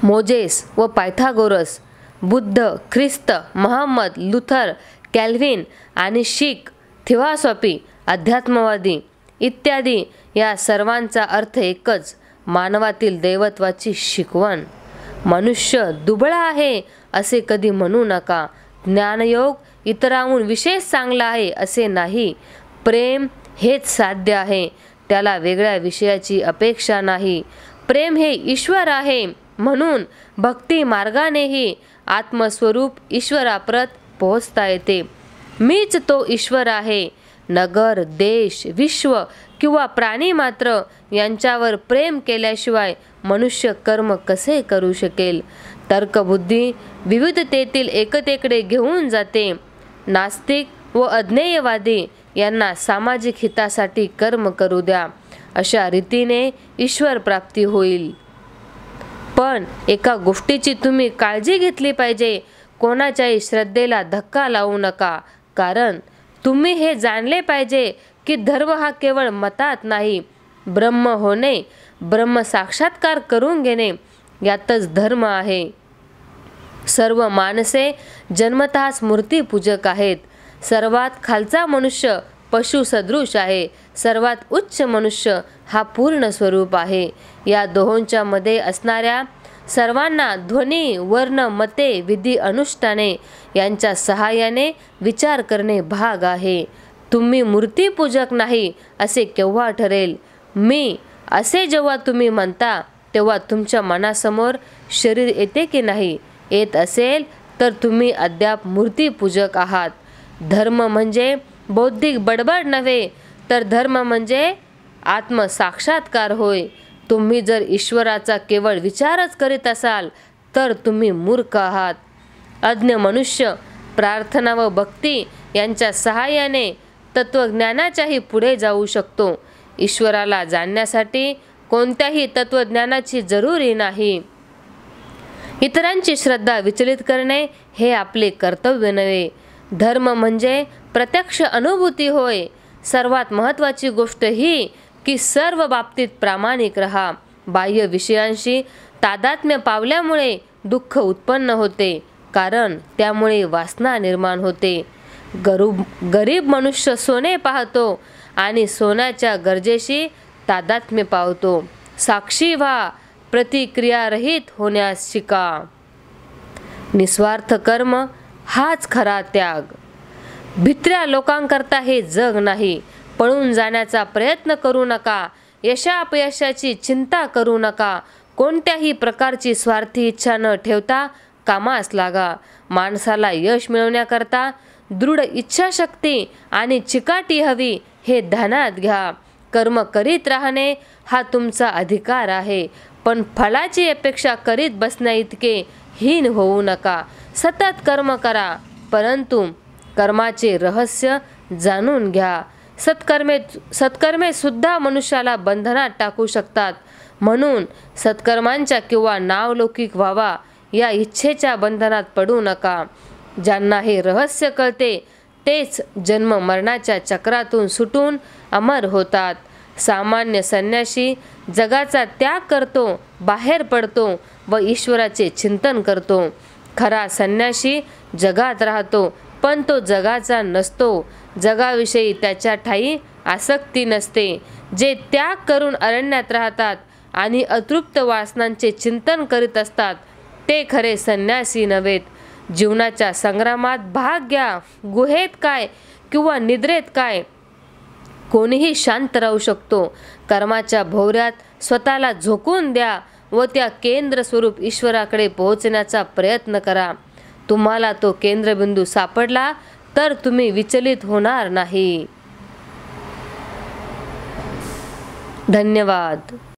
मोजेस व पायथागोरस, बुद्ध, ख्रिस्त, महम्मद, लुथर, कॅल्व्हिन आणि शीख, थिओसॉफी, अध्यात्मवादी इत्यादी या सर्वांचा अर्थ एकच, मानवातील दैवत्वाची शिकवण. मनुष्य दुबळा आहे असे कधी म्हणू नका. ज्ञानयोग इतरांहून विशेष चांगला आहे असे नाही. प्रेम हेच साध्य आहे. त्याला वेगळ्या विषयाची अपेक्षा नाही. प्रेम हे ईश्वर आहे. म्हणून भक्ती मार्गानेही आत्मस्वरूप ईश्वराप्रत पोहोचता येते. मीच तो ईश्वर आहे. नगर, देश, विश्व किंवा प्राणी मात्र यांच्यावर प्रेम केल्याशिवाय मनुष्य कर्म कसे करू शकेल? तर्कबुद्धी विविधतेतील एकतेकडे घेऊन जाते. नास्तिक व अज्ञेयवादी यांना सामाजिक हितासाठी कर्म करू द्या. अशा रीतीने ईश्वर प्राप्ती होईल. पण एका गोष्टीची तुम्ही काळजी घेतली पाहिजे. कोणाच्याही श्रद्धेला धक्का लावू नका. कारण तुम्ही हे जाणले पाहिजे की धर्म हा केवळ मतात नाही. ब्रह्म होणे, ब्रह्म साक्षात्कार करून घेणे यातच धर्म आहे. सर्व माणसे जन्मतःच मूर्तीपूजक आहेत. सर्वात खालचा मनुष्य पशु सदृश आहे, सर्वात उच्च मनुष्य हा पूर्ण स्वरूप आहे. या दोहोंच्या मध्ये असणाऱ्या सर्वांना ध्वनी, वर्ण, मते, विधी, अनुष्ठाने यांच्या सहाय्याने विचार करणे भाग आहे. तुम्ही मूर्तीपूजक नाही असे केव्हा ठरेल? मी असे जेव्हा तुम्ही म्हणता तेव्हा तुमच्या मनासमोर शरीर येते की नाही? येत असेल तर तुम्ही अद्याप मूर्तीपूजक आहात. धर्म म्हणजे बौद्धिक बडबड नव्हे, तर धर्म म्हणजे आत्मसाक्षात्कार होय. तुम्ही जर ईश्वराचा केवळ विचारच करीत असाल तर तुम्ही मूर्ख आहात. अज्ञ मनुष्य प्रार्थना व भक्ती यांच्या सहाय्याने तत्वज्ञानाच्याही पुढे जाऊ शकतो. ईश्वराला जाणण्यासाठी कोणत्याही तत्वज्ञानाची जरुरी नाही. इतरांची श्रद्धा विचलित करणे हे आपले कर्तव्य नव्हे. धर्म म्हणजे प्रत्यक्ष अनुभूती होय. सर्वात महत्त्वाची गोष्ट ही की सर्व बाबतीत प्रामाणिक रहा. बाह्य विषयांशी तादात्म्य पावल्यामुळे दुःख उत्पन्न होते, कारण त्यामुळे वासना निर्माण होते. गरीब मनुष्य सोने पाहतो आणि सोन्याच्या गरजेशी तादात्म्य पावतो. साक्षी व्हा, प्रतिक्रियारहित होण्यास शिका. निस्वार्थ कर्म हाच खरा त्याग. भित्र्या लोकांकरता हे जग नाही. पळून जाण्याचा प्रयत्न करू नका. यशापयशाची चिंता करू नका. कोणत्याही प्रकारची स्वार्थी इच्छा न ठेवता कामास लागा. माणसाला यश मिळवण्याकरता दृढ इच्छाशक्ती आणि चिकाटी हवी हे ध्यानात घ्या. कर्म करीत राहणे हा तुमचा अधिकार आहे, पण फळाची अपेक्षा करीत बसण्याइतके हीन होऊ नका. सतत कर्म करा, परंतु कर्माचे रहस्य जाणून घ्या. सत्कर्मे सुद्धा मनुष्याला बंधनात टाकू शकतात. म्हणून सत्कर्मांच्या किंवा नावलौकिक व्हावा या इच्छेच्या बंधनात पडू नका. ज्यांना हे रहस्य कळते तेच जन्म मरणाच्या चक्रातून सुटून अमर होतात. सामान्य संन्यासी जगाचा त्याग करतो, बाहेर पडतो व ईश्वराचे चिंतन करतो. खरा संन्यासी जगात राहतो, पण तो जगाचा नसतो. जगाविषयी त्याच्या ठायी आसक्ती नसते. जे त्याग करून अरण्यात राहतात आणि अतृप्त वासनांचे चिंतन करीत असतात ते खरे संन्यासी नव्हेत. जीवनाच्या संग्रामात भाग घ्या. गुहेत काय किंवा निद्रेत काय, कोणीही शांत राहू शकतो. कर्माच्या भोवऱ्यात स्वतःला झोकून द्या व त्या केंद्र स्वरूप ईश्वराकडे पोहोचण्याचा प्रयत्न करा. तुम्हाला तो केंद्रबिंदू सापडला तर तुम्ही विचलित होणार नाही. धन्यवाद.